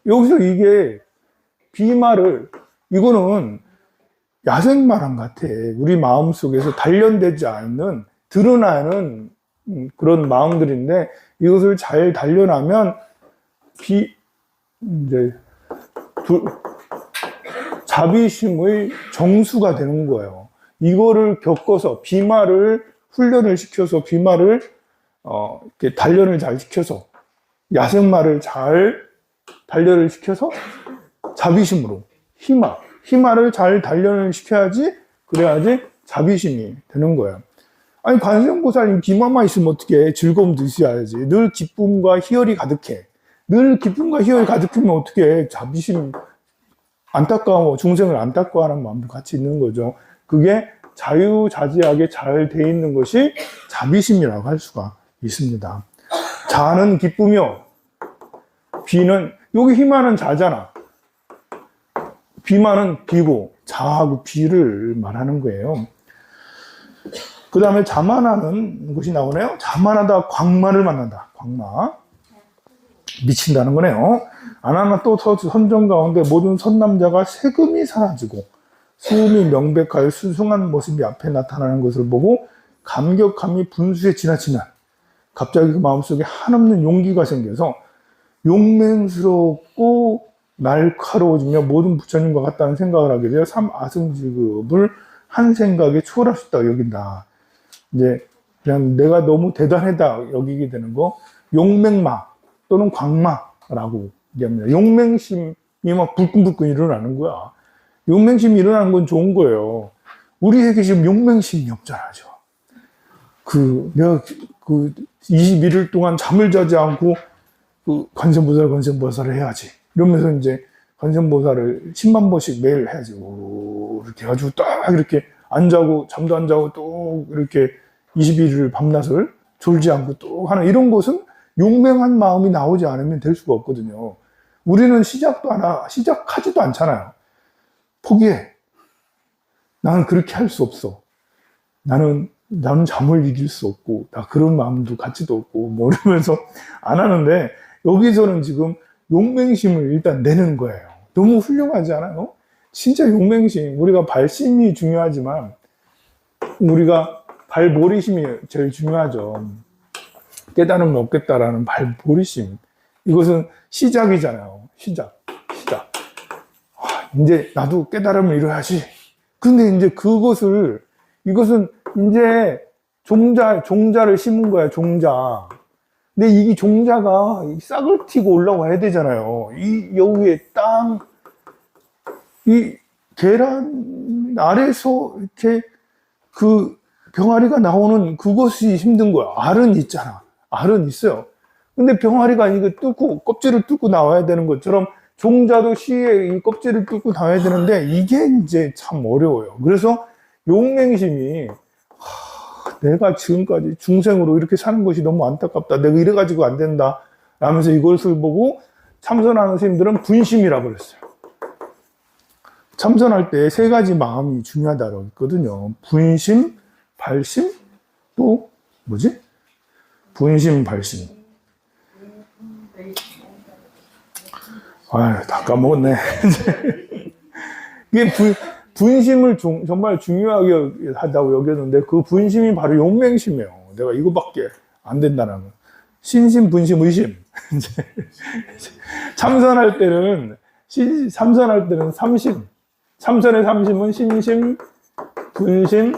Speaker 1: 여기서 이게 이거는 야생마랑 같아. 우리 마음 속에서 단련되지 않는, 드러나는 그런 마음들인데, 이것을 잘 단련하면 이제 자비심의 정수가 되는 거예요. 이거를 겪어서 비마를 훈련을 시켜서, 비마를 이렇게 단련을 잘 시켜서, 야생마를 잘 단련을 시켜서 자비심으로 희마를 잘 단련을 시켜야지, 그래야지 자비심이 되는 거예요. 아니, 관세음보살님 비마만 있으면 어떻게 즐거움도 있어야지. 늘 기쁨과 희열이 가득해. 늘 기쁨과 희열이 가득하면 어떻게 자비심, 안타까워, 중생을 안타까워하는 마음도 같이 있는 거죠. 그게 자유자재하게 잘 돼 있는 것이 자비심이라고 할 수가 있습니다. 자는 기쁘며, 여기 희마는 자잖아. 비마는 비고, 자하고 비를 말하는 거예요. 그 다음에 자만하는 것이 나오네요. 자만하다 광마를 만난다. 광마. 미친다는 거네요. 아나나 또 선정 가운데 모든 선남자가 세금이 사라지고 수음이 명백하여 순승한 모습이 앞에 나타나는 것을 보고 감격함이 분수에 지나치면 갑자기 그 마음속에 한없는 용기가 생겨서 용맹스럽고 날카로워지며 모든 부처님과 같다는 생각을 하게 되어 삼아승지급을 한 생각에 초월할 수 있다고 여긴다. 이제 그냥 내가 너무 대단하다 여기게 되는 거, 용맹마 또는 광마라고 얘기합니다. 용맹심이 막 불끈불끈 일어나는 거야. 용맹심이 일어나는 건 좋은 거예요. 우리에게 지금 용맹심이 없잖아. 내가 21일 동안 잠을 자지 않고 관세음보살을 해야지. 이러면서 이제 관세음보살을 10만 번씩 매일 해야지. 이렇게 해가지고 딱 이렇게 안 자고, 잠도 안 자고 또 이렇게 21일 밤낮을 졸지 않고 또 하는 이런 것은 용맹한 마음이 나오지 않으면 될 수가 없거든요. 우리는 시작하지도 않잖아요. 포기해. 나는 그렇게 할 수 없어. 나는 나는 잠을 이길 수 없고, 나 그런 마음도 가치도 없고, 뭐 이러면서 안 하는데, 여기서는 지금 용맹심을 일단 내는 거예요. 너무 훌륭하지 않아요? 진짜 용맹심. 우리가 발심이 중요하지만, 우리가 발보리심이 제일 중요하죠. 깨달음을 얻겠다라는 발보리심. 이것은 시작이잖아요. 시작. 이제 나도 깨달음을 이뤄야지. 근데 이제 이것은 이제 종자를 심은 거야, 종자. 근데 이 종자가 싹을 튀고 올라와야 되잖아요. 여기에 이 계란 아래서 이렇게 그 병아리가 나오는 그것이 힘든 거야. 알은 있잖아. 알은 있어요. 근데 병아리가 이거 껍질을 뚫고 나와야 되는 것처럼 종자도 시에 이 껍질을 뚫고 나와야 되는데 이게 이제 참 어려워요. 그래서 용맹심이 내가 지금까지 중생으로 이렇게 사는 것이 너무 안타깝다. 내가 이래가지고 안 된다. 라면서 이것을 보고 참선하는 스님들은 분심이라고 그랬어요. 참선할 때 세 가지 마음이 중요하다고 했거든요. 분심, 발심, 또 뭐지? 분심, 발심. 아유, 다 까먹었네. 이게 분심을 정말 중요하게 하다고 여겼는데 그 분심이 바로 용맹심이에요. 내가 이거밖에 안 된다는 거. 신심, 분심, 의심. 참선할 때는 삼심. 참선의 삼심은 신심, 분심,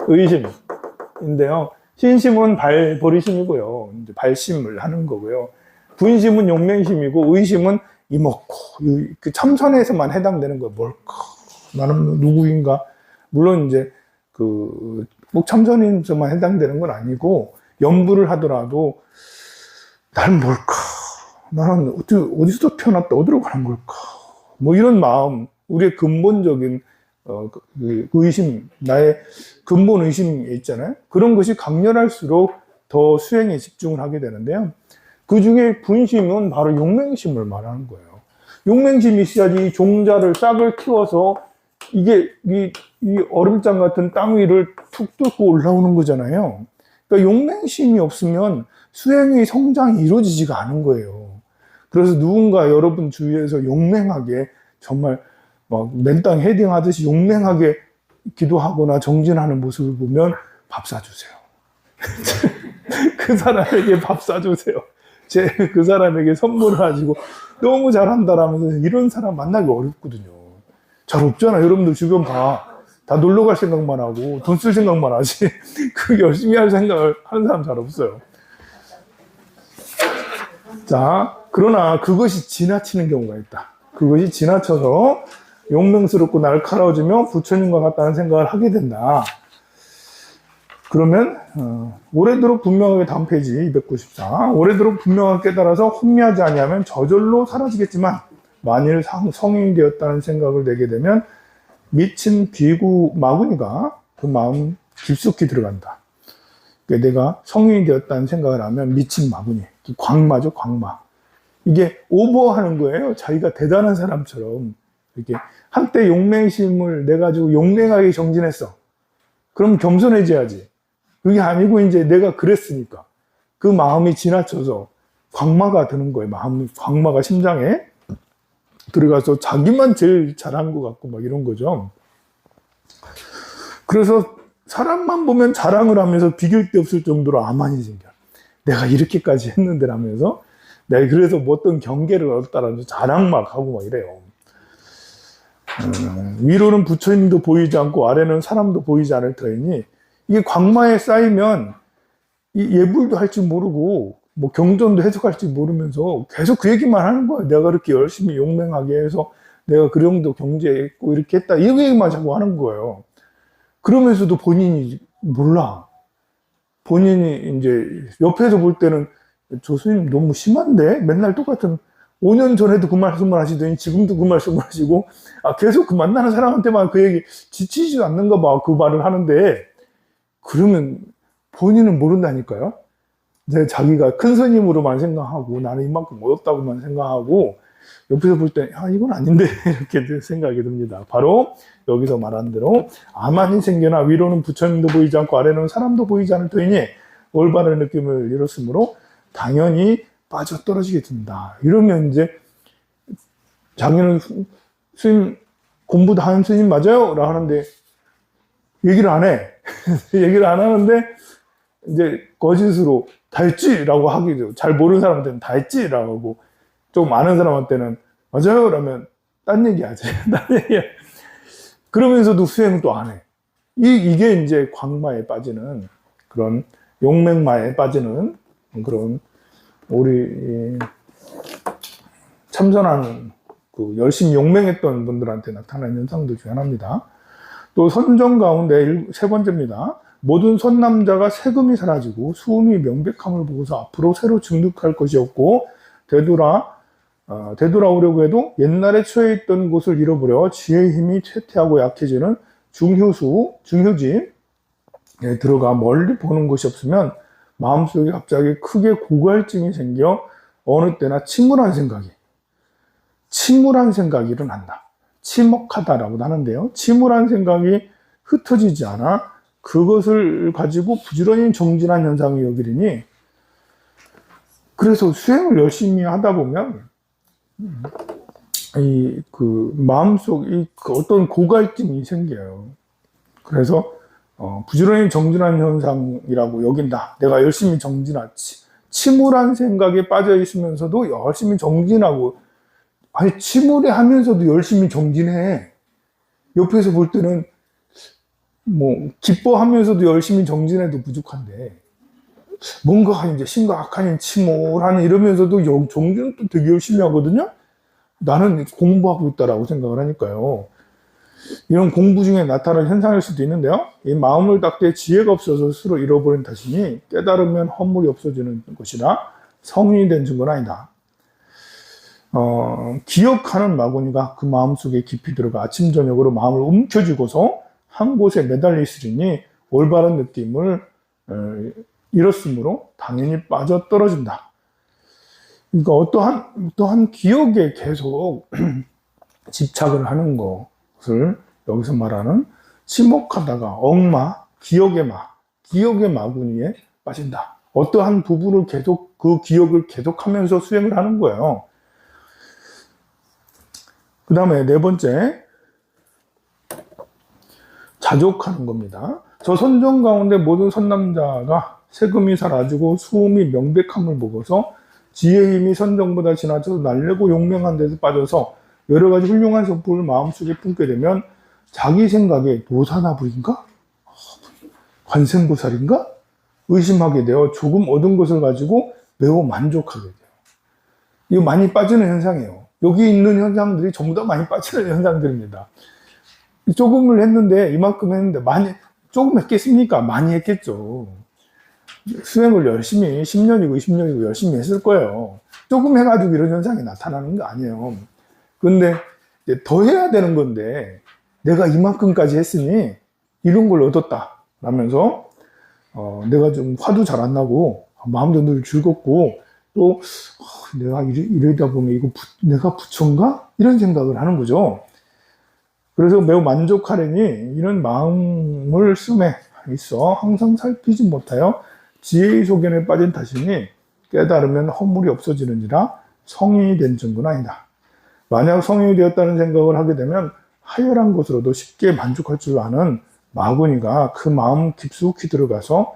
Speaker 1: 의심인데요. 신심은 발보리심이고요. 이제 발심을 하는 거고요. 분심은 용맹심이고 의심은 이먹고 그 참선에서만 해당되는 거예요. 뭘까? 나는 누구인가? 물론 이제 꼭 참선에서만 해당되는 건 아니고 연부를 하더라도 나는 뭘까? 나는 어디서 태어났다 어디로 가는 걸까? 뭐 이런 마음, 우리의 근본적인 의심, 나의 근본 의심이 있잖아요. 그런 것이 강렬할수록 더 수행에 집중을 하게 되는데요. 그 중에 분심은 바로 용맹심을 말하는 거예요. 용맹심이 있어야지 이 종자를 싹을 틔워서 이게 이 얼음장 같은 땅 위를 툭 뚫고 올라오는 거잖아요. 그러니까 용맹심이 없으면 수행의 성장이 이루어지지가 않은 거예요. 그래서 누군가 여러분 주위에서 용맹하게 정말 막 맨땅 헤딩하듯이 용맹하게 기도하거나 정진하는 모습을 보면 밥 사주세요. 그 사람에게 밥 사주세요. 그 사람에게 선물을 가지고 너무 잘한다라면서 이런 사람 만나기 어렵거든요. 잘 없잖아. 여러분들 주변 다 놀러 갈 생각만 하고 돈 쓸 생각만 하지 그 열심히 할 생각을 하는 사람 잘 없어요. 자, 그러나 그것이 지나치는 경우가 있다. 그것이 지나쳐서 용맹스럽고 날카로워지며 부처님과 같다는 생각을 하게 된다. 그러면 오래도록 분명하게 다음 페이지 294 오래도록 분명하게 깨달아서 혼미하지 아니하면 저절로 사라지겠지만 만일 성인이 되었다는 생각을 내게 되면 미친 비구 마구니가 그 마음 깊숙이 들어간다. 그러니까 내가 성인이 되었다는 생각을 하면 미친 마구니, 광마죠, 광마. 이게 오버하는 거예요. 자기가 대단한 사람처럼 이렇게 한때 용맹심을 내 가지고 용맹하게 정진했어. 그럼 겸손해져야지. 그게 아니고 이제 내가 그랬으니까 그 마음이 지나쳐서 광마가 드는 거예요. 광마가 심장에 들어가서 자기만 제일 잘한 것 같고 막 이런 거죠. 그래서 사람만 보면 자랑을 하면서 비길 데 없을 정도로 아만이 생겨. 내가 이렇게까지 했는데 라면서 내가 그래서 뭐 어떤 경계를 얻었다라는 자랑 막 하고 막 이래요. 위로는 부처님도 보이지 않고 아래는 사람도 보이지 않을 터이니 이게 광마에 쌓이면 이 예불도 할 줄 모르고 뭐 경전도 해석할 줄 모르면서 계속 그 얘기만 하는 거예요. 내가 그렇게 열심히 용맹하게 해서 내가 그 정도 경제했고 이렇게 했다. 이 얘기만 자꾸 하는 거예요. 그러면서도 본인이 몰라. 본인이 이제 옆에서 볼 때는 저 스님 너무 심한데? 맨날 똑같은 5년 전에도 그 말씀을 하시더니 지금도 그 말씀을 하시고 계속 그 만나는 사람한테만 그 얘기 지치지도 않는가 봐. 그 말을 하는데 그러면 본인은 모른다니까요. 이제 자기가 큰 스님으로만 생각하고 나는 이만큼 얻었다고만 생각하고 옆에서 볼 때, 이건 아닌데, 이렇게 생각이 듭니다. 바로 여기서 말한 대로, 아만이 생겨나 위로는 부처님도 보이지 않고 아래로는 사람도 보이지 않을 터이니 올바른 느낌을 잃었으므로 당연히 빠져 떨어지게 된다. 이러면 이제, 자기는 스님, 공부 다 하는 스님 맞아요? 라고 하는데, 얘기를 안 해. 얘기를 안 하는데, 이제 거짓으로 다 했지? 라고 하기도, 잘 모르는 사람한테는 다 했지? 라고 하고, 좀 아는 사람한테는 맞아요? 라면, 딴 얘기 하지. 딴 얘기. 그러면서도 수행은 또 안 해. 이게 이제 광마에 빠지는 그런, 용맹마에 빠지는 그런, 우리, 참선하는, 열심히 용맹했던 분들한테 나타나는 현상들 중 하나입니다. 또 선정 가운데 세 번째입니다. 모든 선남자가 세금이 사라지고 수음이 명백함을 보고서 앞으로 새로 증득할 것이 없고 되돌아오려고 해도 옛날에 처해 있던 곳을 잃어버려 지혜의 힘이 쇠퇴하고 약해지는 중효지에 들어가 멀리 보는 것이 없으면 마음속에 갑자기 크게 고갈증이 생겨 어느 때나 침울한 생각이 일어난다. 침묵하다라고 하는데요. 침울한 생각이 흩어지지 않아 그것을 가지고 부지런히 정진한 현상이 여기리니, 그래서 수행을 열심히 하다 보면 마음속 어떤 고갈증이 생겨요. 그래서 부지런히 정진한 현상이라고 여긴다. 내가 열심히 정진하지. 침울한 생각에 빠져 있으면서도 열심히 정진하고, 침울해 하면서도 열심히 정진해. 옆에서 볼 때는 기뻐하면서도 열심히 정진해도 부족한데, 뭔가 이제 심각하니 침울하니 이러면서도 정진은 또 되게 열심히 하거든요? 나는 공부하고 있다라고 생각을 하니까요. 이런 공부 중에 나타날 현상일 수도 있는데요. 이 마음을 닦되 지혜가 없어서 스스로 잃어버린 탓이니 깨달으면 허물이 없어지는 것이라 성인이 된 증거는 아니다. 기억하는 마구니가 그 마음속에 깊이 들어가 아침 저녁으로 마음을 움켜쥐고서 한 곳에 매달려 있으리니 올바른 느낌을 잃었으므로 당연히 빠져 떨어진다. 그러니까 어떠한 기억에 계속 집착을 하는 것을 여기서 말하는 침묵하다가 기억의 마구니에 빠진다. 어떠한 부분을 계속, 그 기억을 계속하면서 수행을 하는 거예요. 그 다음에 네 번째, 자족하는 겁니다. 저 선정 가운데 모든 선남자가 세금이 사라지고 수음이 명백함을 보고서 지혜의 힘이 선정보다 지나쳐서 날래고 용맹한 데서 빠져서 여러 가지 훌륭한 성품을 마음속에 품게 되면 자기 생각에 노사나불인가? 관세음보살인가? 의심하게 되어 조금 얻은 것을 가지고 매우 만족하게 돼요. 이거 많이 빠지는 현상이에요. 여기 있는 현상들이 전부 다 많이 빠지는 현상들입니다. 조금을 했는데, 이만큼 했는데, 조금 했겠습니까? 많이 했겠죠. 수행을 열심히, 10년이고 20년이고 열심히 했을 거예요. 조금 해가지고 이런 현상이 나타나는 거 아니에요. 근데, 이제 더 해야 되는 건데, 내가 이만큼까지 했으니, 이런 걸 얻었다. 라면서, 내가 좀 화도 잘 안 나고, 마음도 늘 즐겁고, 또, 내가 이러다 보면 이거 내가 부처인가? 이런 생각을 하는 거죠. 그래서 매우 만족하려니 이런 마음을 씀에 있어 항상 살피지 못하여 지혜의 소견에 빠진 탓이니 깨달으면 허물이 없어지는지라 성인이 된 증거는 아니다. 만약 성인이 되었다는 생각을 하게 되면 하열한 것으로도 쉽게 만족할 줄 아는 마구니가 그 마음 깊숙이 들어가서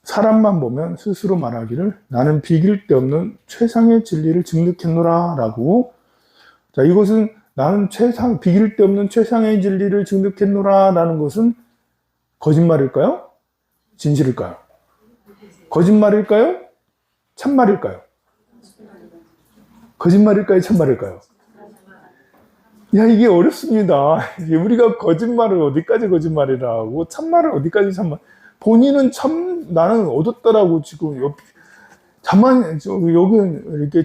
Speaker 1: 사람만 보면 스스로 말하기를 나는 비길 데 없는 최상의 진리를 증득했노라 라고. 자, 이것은 나는 비길 데 없는 최상의 진리를 증득했노라 라는 것은 거짓말일까요? 진실일까요? 거짓말일까요? 참말일까요? 거짓말일까요? 참말일까요? 이게 어렵습니다. 우리가 거짓말을 어디까지 거짓말이라 고 참말을 어디까지 참말. 본인은 나는 얻었다라고 지금 여기 이렇게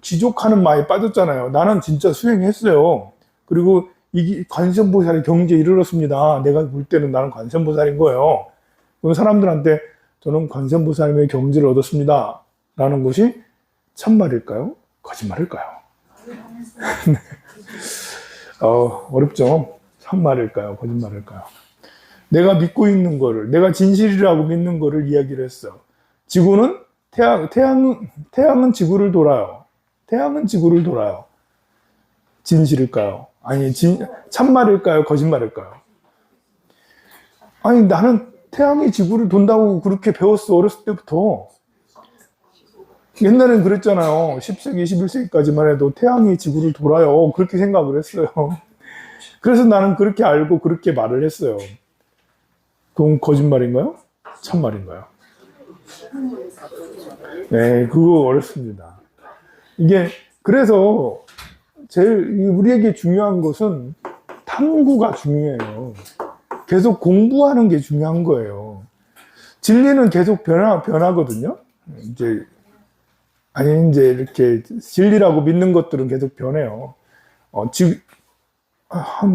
Speaker 1: 지족하는 마에 빠졌잖아요. 나는 진짜 수행했어요. 그리고 이게 관세음보살의 경지에 이르렀습니다. 내가 볼 때는 나는 관세음보살인 거예요. 그럼 사람들한테 저는 관세음보살의 경지를 얻었습니다. 라는 것이 참말일까요? 거짓말일까요? 어렵죠? 참말일까요? 거짓말일까요? 내가 믿고 있는 거를, 내가 진실이라고 믿는 거를 이야기를 했어. 지구는, 태양은 지구를 돌아요. 태양은 지구를 돌아요. 진실일까요? 아니, 참말일까요? 거짓말일까요? 아니, 나는 태양이 지구를 돈다고 그렇게 배웠어. 어렸을 때부터. 옛날엔 그랬잖아요. 10세기, 11세기까지만 해도 태양이 지구를 돌아요. 그렇게 생각을 했어요. 그래서 나는 그렇게 알고 그렇게 말을 했어요. 그건 거짓말인가요? 참말인가요? 네, 그거 어렵습니다. 이게, 그래서 제일 우리에게 중요한 것은 탐구가 중요해요. 계속 공부하는 게 중요한 거예요. 진리는 계속 변하거든요. 이제 이렇게 진리라고 믿는 것들은 계속 변해요.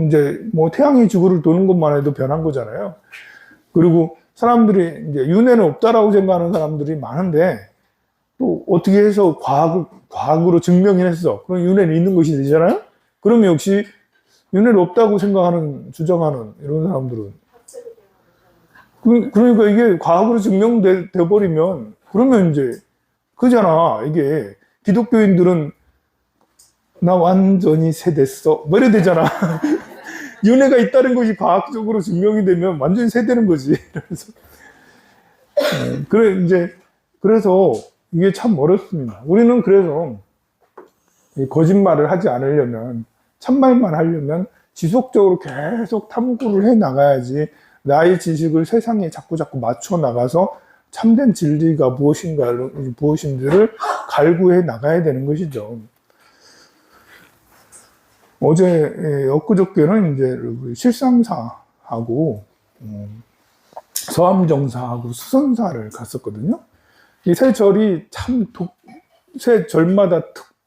Speaker 1: 이제 뭐 태양이 지구를 도는 것만 해도 변한 거잖아요. 그리고 사람들이 이제 윤회는 없다라고 생각하는 사람들이 많은데 또 어떻게 해서 과학으로 증명해냈어. 그럼 윤회는 있는 것이 되잖아요. 그러면 역시 윤회는 없다고 주장하는 이런 사람들은 그러니까 이게 과학으로 증명돼 버리면 그러면 이제 그잖아. 이게 기독교인들은 나 완전히 세됐어 뭐 이래 되잖아. 윤회가 있다는 것이 과학적으로 증명이 되면 완전히 세되는 거지. 그래서 이게 참 어렵습니다. 우리는 그래서 거짓말을 하지 않으려면, 참말만 하려면 지속적으로 계속 탐구를 해 나가야지 나의 지식을 세상에 자꾸 맞춰 나가서 참된 진리가 무엇인지를 갈구해 나가야 되는 것이죠. 엊그저께는 이제 실상사하고 서암정사하고 수선사를 갔었거든요. 이 세 절이 세 절마다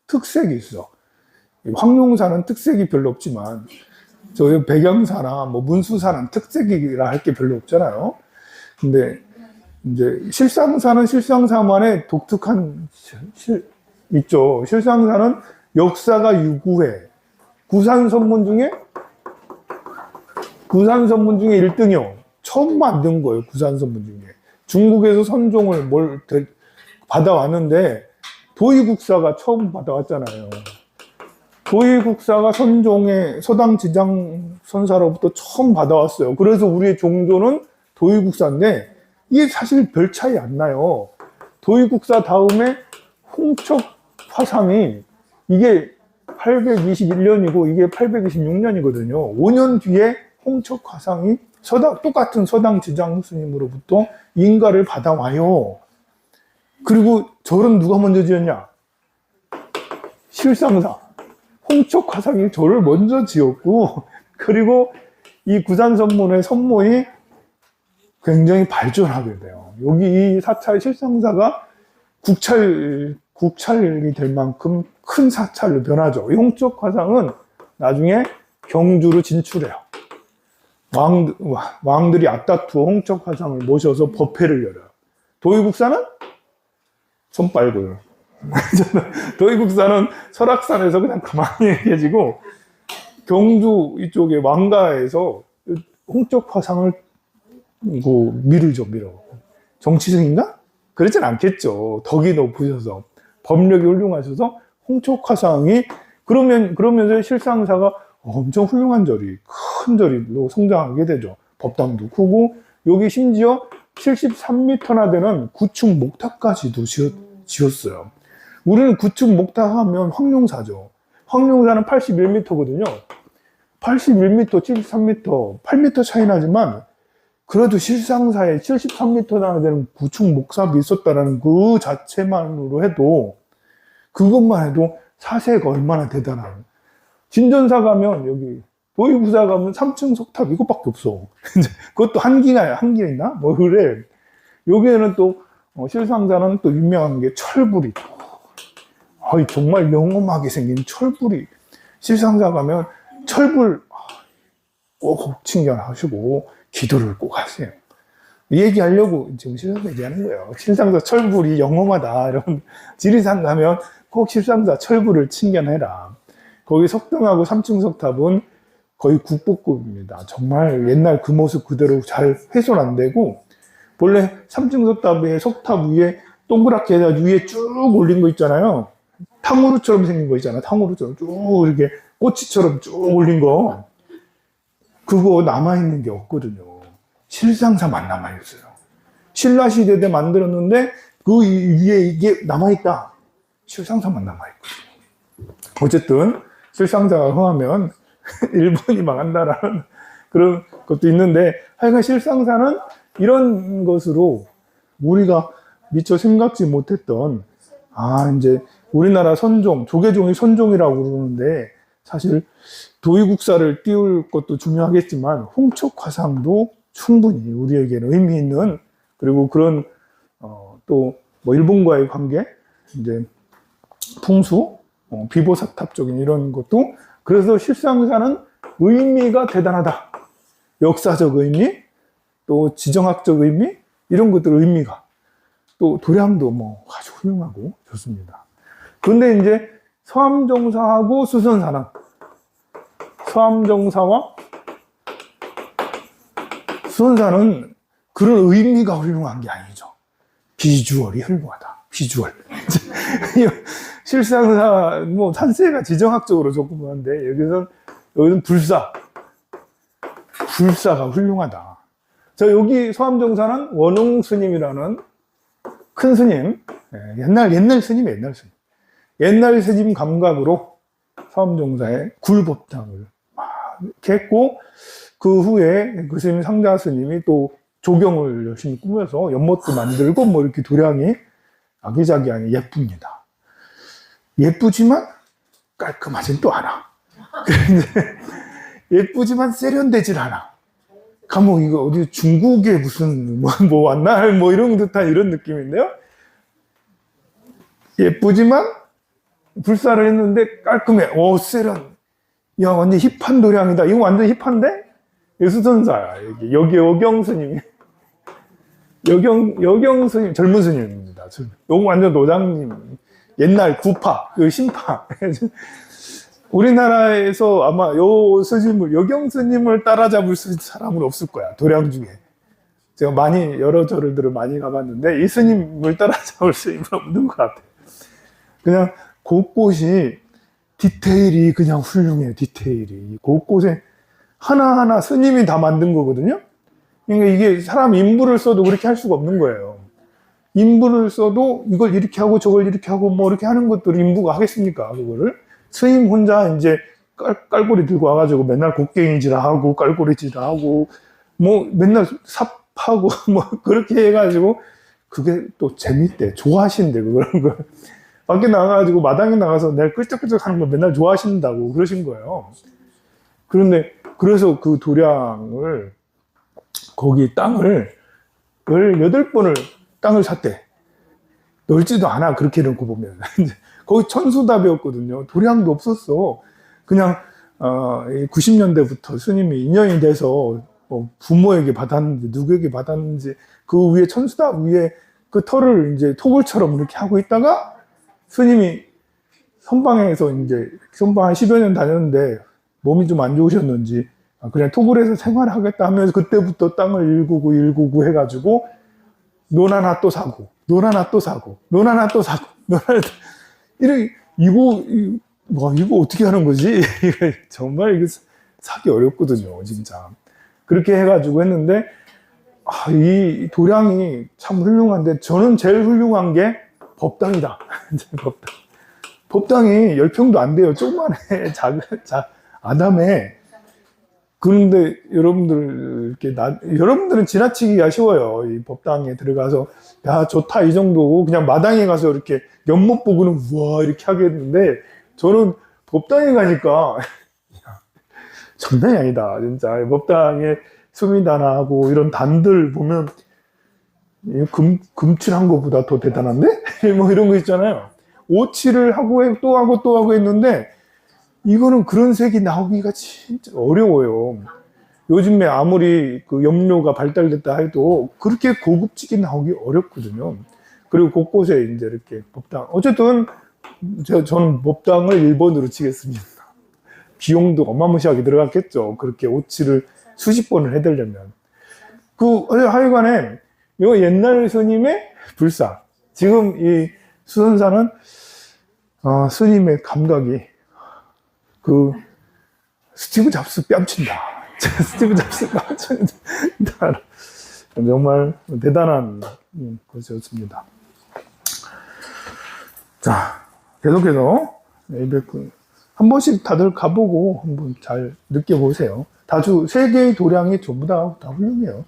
Speaker 1: 특색이 있어. 황룡사는 특색이 별로 없지만, 백양사나 뭐 문수사는 특색이라 할 게 별로 없잖아요. 근데 이제 실상사는 실상사만의 독특한 있죠. 실상사는 역사가 유구해. 구산 선문 중에 1등이요. 처음 만든 거예요. 구산 선문 중에. 중국에서 선종을 받아왔는데 도의국사가 처음 받아왔잖아요. 도의국사가 선종의 서당 지장 선사로부터 처음 받아왔어요. 그래서 우리의 종조는 도의국사인데 이게 사실 별 차이 안 나요. 도의국사 다음에 홍척 화상이 이게 821년이고 이게 826년이거든요. 5년 뒤에 홍척 화상이 똑같은 서당 지장 스님으로부터 인가를 받아와요. 그리고 절은 누가 먼저 지었냐? 실상사. 홍척 화상이 절을 먼저 지었고, 그리고 이 구산선문의 선모이 굉장히 발전하게 돼요. 여기 이 사찰 실상사가 국찰이 될 만큼 큰 사찰로 변하죠. 이 홍척 화상은 나중에 경주로 진출해요. 왕들이 앞다투어 홍척 화상을 모셔서 법회를 열어요. 도의국사는 손 빨고요. 도의국사는 설악산에서 그냥 가만히 계시고, 경주 이쪽에 왕가에서 홍척 화상을 밀어. 정치성인가? 그렇진 않겠죠. 덕이 높으셔서, 법력이 훌륭하셔서 홍척 화상이 그러면서 실상사가 엄청 훌륭한 절이, 큰 절로 성장하게 되죠. 법당도 크고, 여기 심지어 73m나 되는 구층 목탑까지도 지었어요. 우리는 구층 목탑 하면 황룡사죠. 황룡사는 81m거든요. 81m, 73m, 8m 차이 나지만, 그래도 실상사에 73m나 되는 구층 목탑이 있었다는 그 자체만으로 해도, 그것만 해도 사세가 얼마나 대단한. 진전사 가면 여기 도의구사 가면 3층 석탑 이것밖에 없어. 그것도 한 개 있나? 뭐 그래. 여기에는 또 실상사는 또 유명한 게 철불이. 정말 영험하게 생긴 철불이. 실상사 가면 철불 꼭 챙겨하시고 기도를 꼭 하세요. 얘기하려고 지금 실상사 얘기하는 거예요. 실상사 철불이 영험하다. 이런 지리산 가면 꼭 실상사 철불을 친견해라. 거기 석등하고 3층 석탑은 거의 국보급입니다. 정말 옛날 그 모습 그대로 잘 훼손 안 되고, 본래 3층 석탑에 석탑 위에 동그랗게 해서 위에 쭉 올린 거 있잖아요. 탕후루처럼 생긴 거 있잖아요. 탕후루처럼 쭉 이렇게 꼬치처럼 쭉 올린 거. 그거 남아있는 게 없거든요. 실상사만 남아있어요. 신라시대 때 만들었는데 그 위에 이게 남아있다. 실상사만 남아있거든요. 어쨌든 실상사가 흥하면 일본이 망한다라는 그런 것도 있는데, 하여간 실상사는 이런 것으로 우리가 미처 생각지 못했던, 이제 우리나라 선종, 조계종이 선종이라고 그러는데, 사실 도의국사를 띄울 것도 중요하겠지만 홍촉화상도 충분히 우리에게는 의미 있는, 그리고 그런 또 뭐 일본과의 관계, 이제 풍수, 비보사탑적인 이런 것도, 그래서 실상사는 의미가 대단하다. 역사적 의미, 또 지정학적 의미, 이런 것들 의미가, 또 도량도 뭐 아주 훌륭하고 좋습니다. 그런데 이제 서암정사하고 수선사는, 서암정사와 수선사는 그런 의미가 훌륭한 게 아니죠. 비주얼이 훌륭하다. 비주얼. 실상사, 뭐, 산세가 지정학적으로 조금 한데, 여기서는 불사가 훌륭하다. 여기 서암정사는 원흥 스님이라는 큰 스님, 옛날 스님이에요, 옛날 스님. 옛날 스님 감각으로 서암정사의 굴법당을 막 이렇게 했고, 그 후에 그 스님 상자 스님이 또 조경을 열심히 꾸며서 연못도 만들고, 뭐 이렇게 도량이 아기자기하게 예쁩니다. 예쁘지만 깔끔하진 또 않아. 예쁘지만 세련되질 않아. 가면 이거 어디 중국에 무슨 뭐 왔나 뭐 이런 듯한 이런 느낌인데요. 예쁘지만 불사를 했는데 깔끔해. 오, 세련. 야, 완전 힙한 도량이다. 이거 완전 힙한데? 예수선사야. 여기 여경 스님이. 여경 스님, 젊은 스님입니다. 요거 완전 노장님. 옛날 구파, 그 신파. 우리나라에서 아마 요 스님을, 여경 스님을 따라잡을 사람은 없을 거야. 도량 중에. 제가 여러 절들을 많이 가봤는데, 이 스님을 따라잡을 스님은 없는 것 같아요. 그냥 곳곳이 디테일이 그냥 훌륭해요. 디테일이. 곳곳에 하나하나 스님이 다 만든 거거든요. 그러니까 이게 사람 인부를 써도 그렇게 할 수가 없는 거예요. 인부를 써도 이걸 이렇게 하고 저걸 이렇게 하고 뭐 이렇게 하는 것들을 인부가 하겠습니까? 그거를. 스님 혼자 이제 깔고리 들고 와가지고 맨날 곡괭이질하고 깔고리질하고 뭐 맨날 삽하고 뭐 그렇게 해가지고 그게 또 재밌대. 좋아하신대, 그런 걸. 밖에 나가가지고 마당에 나가서 내가 끌적끌적 하는 걸 맨날 좋아하신다고 그러신 거예요. 그런데 그래서 그 도량을, 거기 땅을 18번을 땅을 샀대. 넓지도 않아, 그렇게 놓고 보면. 거기 천수답이었거든요. 도량도 없었어. 그냥 90년대부터 스님이 인연이 돼서 뭐 부모에게 받았는지 누구에게 받았는지 그 위에 천수답 위에 그 털을 이제 토굴처럼 이렇게 하고 있다가 스님이 선방에서 이제 선방 한 10여 년 다녔는데 몸이 좀 안 좋으셨는지 그냥 토굴에서 생활하겠다 하면서 그때부터 땅을 일구고 해가지고 논 하나 또 사고, 논 하나 또 사고, 논 하나 또 사고, 논 하나 또 이거 어떻게 하는 거지? 정말 이거 사기 어렵거든요, 진짜. 그렇게 해가지고 했는데, 이 도량이 참 훌륭한데, 저는 제일 훌륭한 게 법당이다. 법당이 10평도 안 돼요. 조그만해. 아담해. 그런데 여러분들은 지나치기가 쉬워요. 이 법당에 들어가서, 야, 좋다, 이 정도고, 그냥 마당에 가서 이렇게 연못 보고는, 우와, 이렇게 하겠는데, 저는 법당에 가니까, 장난이 아니다, 진짜. 법당에 수미단하고 이런 단들 보면, 금칠한 것보다 더 대단한데? 뭐 이런 거 있잖아요. 오칠을 하고 또 하고 했는데, 이거는 그런 색이 나오기가 진짜 어려워요. 요즘에 아무리 그 염료가 발달됐다 해도 그렇게 고급지게 나오기 어렵거든요. 그리고 곳곳에 이제 이렇게 법당, 어쨌든 저는 법당을 1번으로 치겠습니다. 비용도 어마무시하게 들어갔겠죠. 그렇게 오치를 수십 번을 해드리려면. 하여간에, 요 옛날 스님의 불사. 지금 이 수선사는, 스님의 감각이, 스티브 잡스 뺨친다. 스티브 잡스 뺨친다. 정말 대단한 것이었습니다. 자, 계속해서 한 번씩 다들 가보고 한번 잘 느껴보세요. 세 개의 도량이 전부 다 훌륭해요.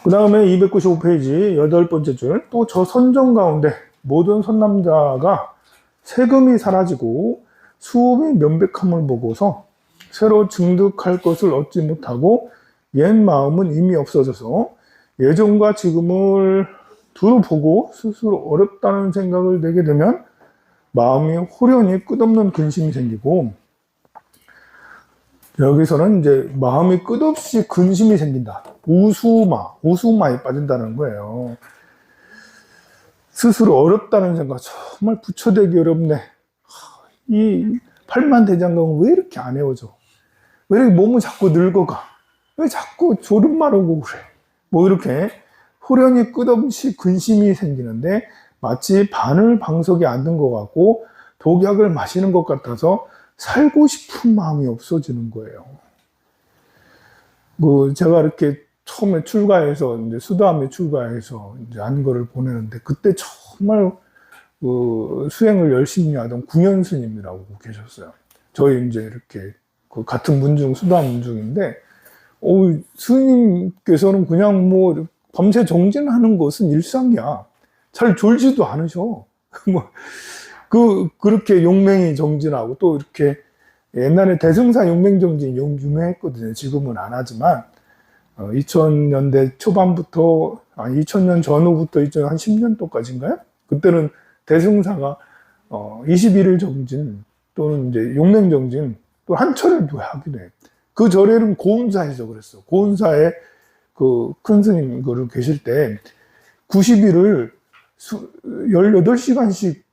Speaker 1: 그 다음에 295페이지 8번째 줄. 또 저 선정 가운데 모든 선남자가 세금이 사라지고 수업의 명백함을 보고서 새로 증득할 것을 얻지 못하고 옛 마음은 이미 없어져서 예전과 지금을 두루 보고 스스로 어렵다는 생각을 내게 되면 마음이 호련히 끝없는 근심이 생기고, 여기서는 이제 마음이 끝없이 근심이 생긴다. 우수마에 빠진다는 거예요. 스스로 어렵다는 생각, 정말 부처되기 어렵네. 이 팔만대장경은 왜 이렇게 안 헤어져? 왜 이렇게 몸은 자꾸 늙어가? 왜 자꾸 졸음만 오고 그래? 뭐 이렇게 호련히 끝없이 근심이 생기는데 마치 바늘방석이 안 든 것 같고 독약을 마시는 것 같아서 살고 싶은 마음이 없어지는 거예요. 제가 이렇게 처음에 출가해서, 이제 수도암에 출가해서 이제 안거를 보내는데, 그때 정말 수행을 열심히 하던 궁현 스님이라고 계셨어요. 저희 이제 이렇게 같은 문중, 수도암 문중인데, 스님께서는 그냥 밤새 정진하는 것은 일상이야. 잘 졸지도 않으셔. 그렇게 용맹이 정진하고, 또 이렇게 옛날에 대승사 용맹 정진이 유명했거든요. 지금은 안 하지만, 2000년대 초반부터, 2000년 전후부터 한 10년도까지인가요? 그때는 대승사가, 21일 정진, 또는 이제 용맹 정진, 또 한 철에도 하기도 해. 그 절에는 고운사에서 그랬어. 고운사에 큰 스님 계실 때, 90일을 18시간씩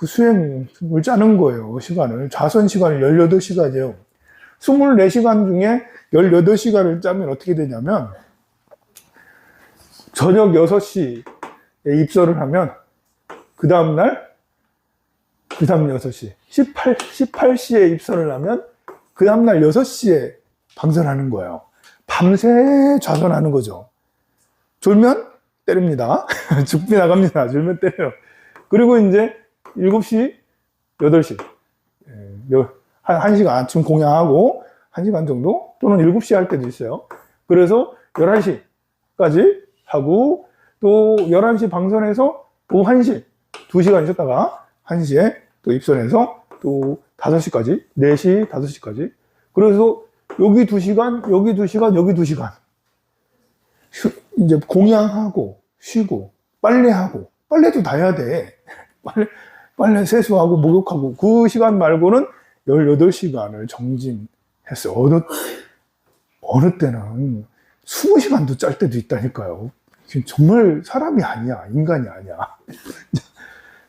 Speaker 1: 수행을 짜는 거예요. 시간을. 좌선 시간을 18시간이에요. 24시간 중에 18시간을 짜면 어떻게 되냐면, 저녁 6시에 입설을 하면, 그 다음날 6시. 18시에 입설을 하면, 그 다음날 6시에 방선하는 거예요. 밤새 좌선하는 거죠. 졸면 때립니다. 죽비 나갑니다. 졸면 때려요. 그리고 이제 7시, 8시. 1시간 아침 공양하고 1시간 정도 또는 7시에 할 때도 있어요. 그래서 11시까지 하고 또 11시 방선해서 오후 1시 2시간 있었다가 1시에 또 입선해서 또 5시까지 4시, 5시까지 그래서 여기 2시간, 여기 2시간, 여기 2시간 이제 공양하고 쉬고 빨래하고 빨래도 다 해야 돼. 빨래 세수하고 목욕하고 그 시간 말고는 18시간을 정진했어요. 어느 때는 20시간도 짤 때도 있다니까요. 정말 사람이 아니야. 인간이 아니야.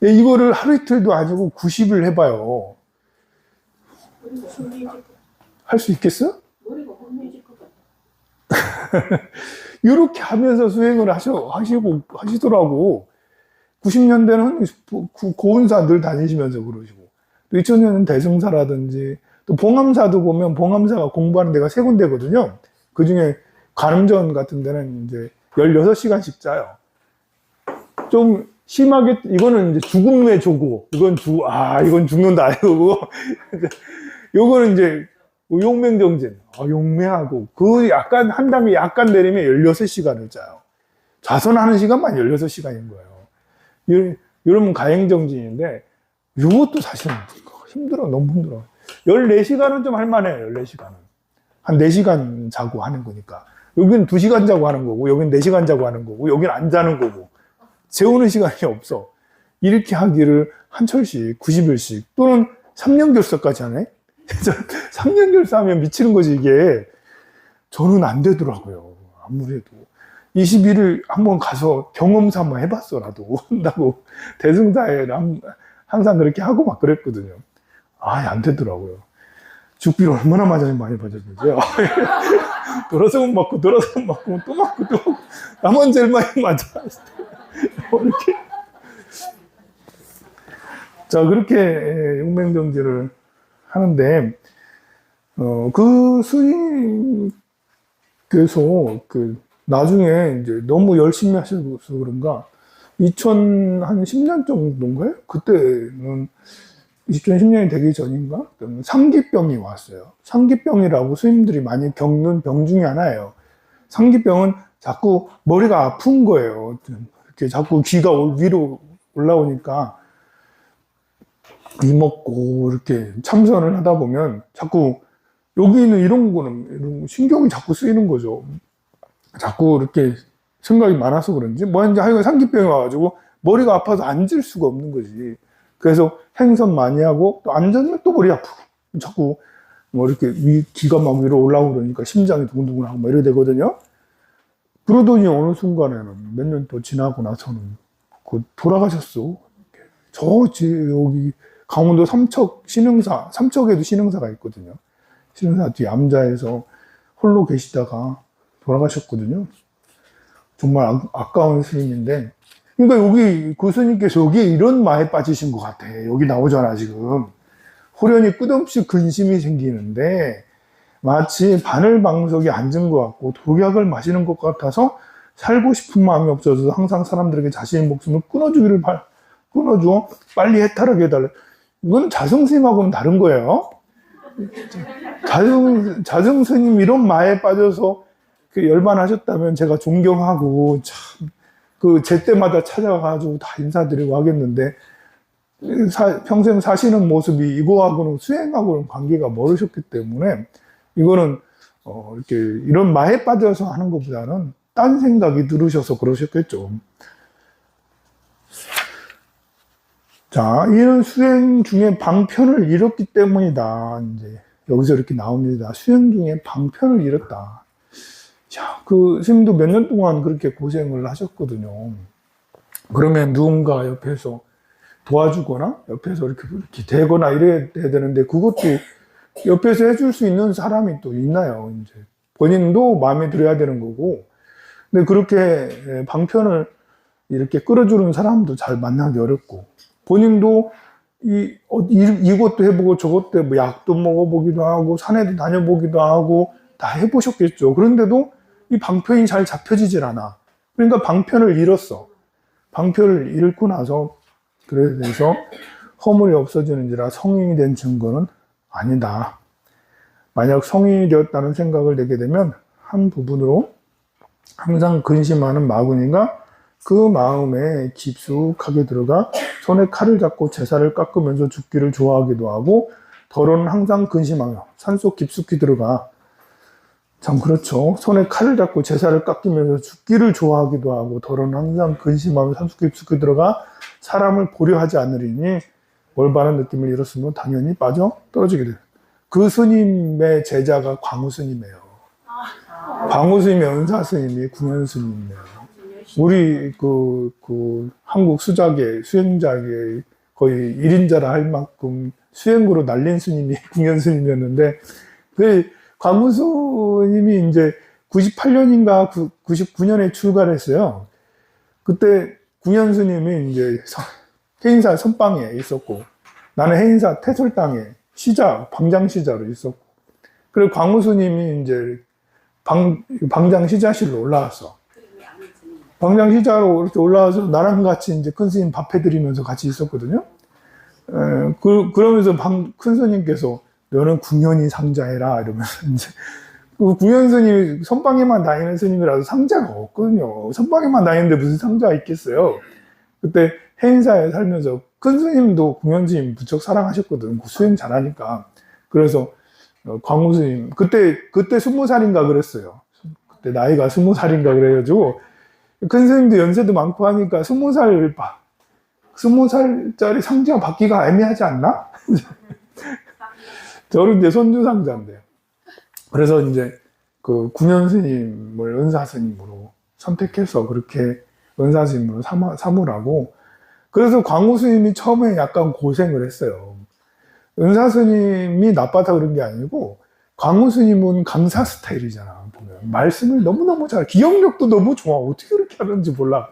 Speaker 1: 이거를 하루 이틀도 아니고 90일 해봐요. 할 수 있겠어? 이렇게 하면서 수행을 하시더라고. 90년대는 고운사 늘 다니시면서 그러시고, 또 2000년은 대승사라든지, 또 봉암사도 보면 봉암사가 공부하는 데가 3군데거든요. 그 중에 관음전 같은 데는 이제 16시간씩 짜요. 좀 심하게, 이거는 이제 죽음의 조고, 이건 죽는다, 이거고. 요거는 이제 용맹정진, 용맹하고, 약간, 한 담이 약간 내리면 16시간을 짜요. 좌선하는 시간만 16시간인 거예요. 이러면 가행정진인데, 이것도 사실은 힘들어, 너무 힘들어. 14시간은 좀 할만해요, 14시간은. 한 4시간 자고 하는 거니까. 여기는 2시간 자고 하는 거고, 여기는 4시간 자고 하는 거고, 여기는 안 자는 거고. 재우는 시간이 없어. 이렇게 하기를 한 철씩, 90일씩, 또는 3년 결석까지 하네? 3년 결사하면 미치는 거지, 이게. 저는 안 되더라고요. 아무래도. 21일 한번 가서 경험 삼아 해봤어, 나도. 한다고. 대승사에 항상 그렇게 하고 막 그랬거든요. 안 되더라고요. 죽비를 얼마나 많이 맞았는지. 돌아서면 맞고, 돌아서면 맞고, 또 맞고, 또 맞고. 나만 제일 많이 맞아. 이렇게. 자, 그렇게 용맹정지를 하는데, 그 스님께서 나중에 이제 너무 열심히 하셔서 그런가, 2010년 정도인가요? 그때는 2010년이 되기 전인가? 상기병이 왔어요. 상기병이라고 스님들이 많이 겪는 병 중에 하나예요. 상기병은 자꾸 머리가 아픈 거예요. 이렇게 자꾸 기가 위로 올라오니까 이먹고 이렇게 참선을 하다 보면 자꾸 여기는 이런 신경이 자꾸 쓰이는 거죠. 자꾸 이렇게 생각이 많아서 그런지 이제 하여간 상기병이 와가지고 머리가 아파서 앉을 수가 없는 거지. 그래서 행선 많이 하고 또 앉으면 또 머리 아프고 자꾸 이렇게 기가 막 위로 올라오고 그러니까 심장이 두근두근하고 막 이래 되거든요. 그러더니 어느 순간에는 몇 년 또 지나고 나서는 돌아가셨어. 여기 강원도 삼척에도 신흥사가 있거든요. 신흥사 뒤에 암자에서 홀로 계시다가 돌아가셨거든요. 정말 아까운 스님인데, 그러니까 여기 그 스님께서 여기에 이런 마에 빠지신 것 같아. 여기 나오잖아, 지금. 호련히 끝없이 근심이 생기는데, 마치 바늘방석에 앉은 것 같고, 독약을 마시는 것 같아서 살고 싶은 마음이 없어서 항상 사람들에게 자신의 목숨을 끊어주어 빨리 해탈하게 해달라. 이건 자성스님하고는 다른 거예요. 자성스님 이런 마에 빠져서 열반하셨다면 제가 존경하고 참 제때마다 찾아가지고 다 인사드리고 하겠는데 평생 사시는 모습이 이거하고는 수행하고는 관계가 멀으셨기 때문에 이거는 이렇게 이런 마에 빠져서 하는 것보다는 딴 생각이 들으셔서 그러셨겠죠. 자, 이런 수행 중에 방편을 잃었기 때문이다. 이제 여기서 이렇게 나옵니다. 수행 중에 방편을 잃었다. 자, 그 스님도 몇 년 동안 그렇게 고생을 하셨거든요. 그러면 누군가 옆에서 도와주거나 옆에서 이렇게 되거나 이래야 되는데 그것도 옆에서 해줄 수 있는 사람이 또 있나요? 이제 본인도 마음에 들어야 되는 거고. 근데 그렇게 방편을 이렇게 끌어주는 사람도 잘 만나기 어렵고. 본인도 이것도 해보고 저것도 해보고 약도 먹어보기도 하고 산에도 다녀보기도 하고 다 해보셨겠죠. 그런데도 이 방편이 잘 잡혀지질 않아. 그러니까 방편을 잃었어. 방편을 잃고 나서 그래서 허물이 없어지는지라 성인이 된 증거는 아니다. 만약 성인이 되었다는 생각을 내게 되면 한 부분으로 항상 근심하는 마구니가 그 마음에 깊숙하게 들어가 손에 칼을 잡고 제사를 깎으면서 죽기를 좋아하기도 하고 덜은 항상 근심하며 산속 깊숙이 들어가. 참 그렇죠. 손에 칼을 잡고 제사를 깎으면서 죽기를 좋아하기도 하고 덜은 항상 근심하며 산속 깊숙이 들어가 사람을 보려 하지 않으리니 올바른 느낌을 잃었으면 당연히 빠져 떨어지게 돼요. 그 스님의 제자가 광우 스님이에요. 광우 스님의 은사 스님이 궁현 스님이에요. 우리 한국 수작의 수행자의 거의 1인자라 할 만큼 수행으로 날린 스님이 궁현 스님이었는데 그 광우 스님이 이제 98년인가 99년에 출가를 했어요. 그때 궁현 스님이 이제 해인사 선방에 있었고 나는 해인사 태솔당에 방장시자로 있었고 그리고 광우 스님이 이제 방장시자실로 올라왔어. 방장시자로 이렇게 올라와서 나랑 같이 이제 큰 스님 밥 해드리면서 같이 있었거든요. 그러면서 큰 스님께서 너는 궁현이 상자해라 이러면서 이제 그 궁현 스님이 선방에만 다니는 스님이라서 상자가 없거든요. 선방에만 다니는데 무슨 상자가 있겠어요. 그때 해인사에 살면서 큰 스님도 궁현 스님 무척 사랑하셨거든. 수행 잘하니까. 그래서 광우 스님 그때 20살인가 그랬어요. 그때 나이가 20살인가 그래가지고 큰 스님도 연세도 많고 하니까 20살짜리 상자 받기가 애매하지 않나? 저는 이제 손주상자인데요. 그래서 이제 그 구년 스님을 은사 스님으로 선택해서 그렇게 은사 스님으로 삼으라고. 그래서 광우 스님이 처음에 약간 고생을 했어요. 은사 스님이 나빠서 그런 게 아니고, 광우 스님은 강사 스타일이잖아, 보면. 말씀을 너무너무 잘, 기억력도 너무 좋아. 어떻게 그렇게 하는지 몰라.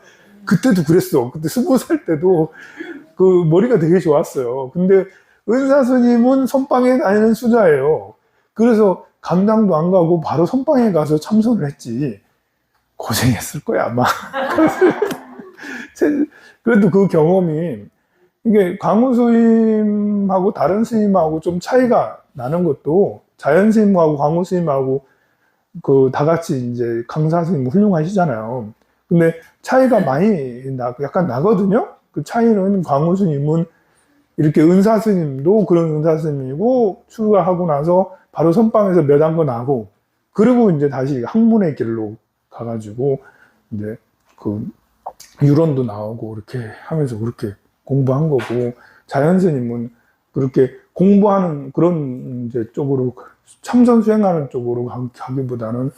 Speaker 1: 그때도 그랬어. 그때 20살 때도 그 머리가 되게 좋았어요. 근데 은사 스님은 선방에 다니는 수자예요. 그래서 강당도 안 가고 바로 선방에 가서 참선을 했지. 고생했을 거야, 아마. 그래도 그 경험이, 이게 광우 스님하고 다른 스님하고 좀 차이가 나는 것도, 자연 스님하고 광우 스님하고 그 다 같이 이제 강사 스님 훌륭하시잖아요. 근데 차이가 많이 약간 나거든요. 그 차이는 광우 스님은 이렇게 은사 스님도 그런 은사 스님이고, 출가하고 나서 바로 선방에서 몇 한 거 나고, 그리고 이제 다시 학문의 길로 가가지고 이제 그 유론도 나오고 이렇게 하면서 그렇게 공부한 거고, 자연 스님은 그렇게 공부하는 그런 이제 쪽으로, 참선 수행하는 쪽으로 가기보다는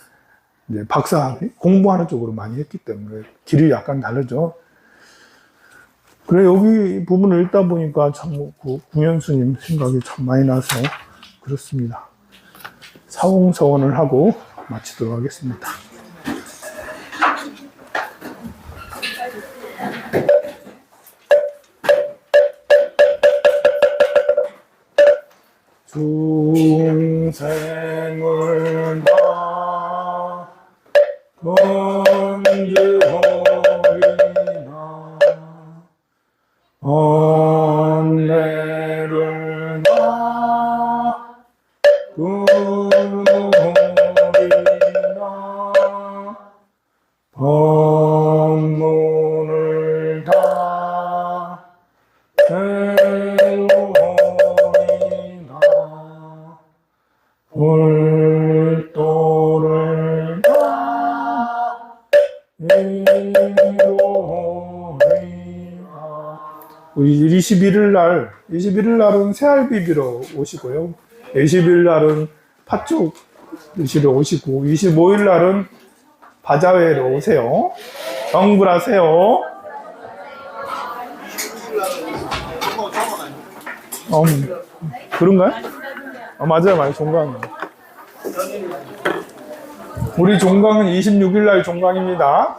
Speaker 1: 이제 박사 공부하는 쪽으로 많이 했기 때문에 길이 약간 다르죠. 그래, 여기 부분을 읽다 보니까 참 구년 스님 생각이 참 많이 나서 그렇습니다. 사홍서원을 하고 마치도록 하겠습니다. 중생을 다 건주하리나 언내를 다 끊으리나 법문을 다 불도를 다 이루리라. 우리 21일 날은 새알비비러 오시고요. 20일 날은 팥죽 드시러 오시고, 25일 날은 바자회로 오세요. 정불하세요. 그런가요? 맞아요, 많이 종강이에요. 우리 종강은 26일 날 종강입니다.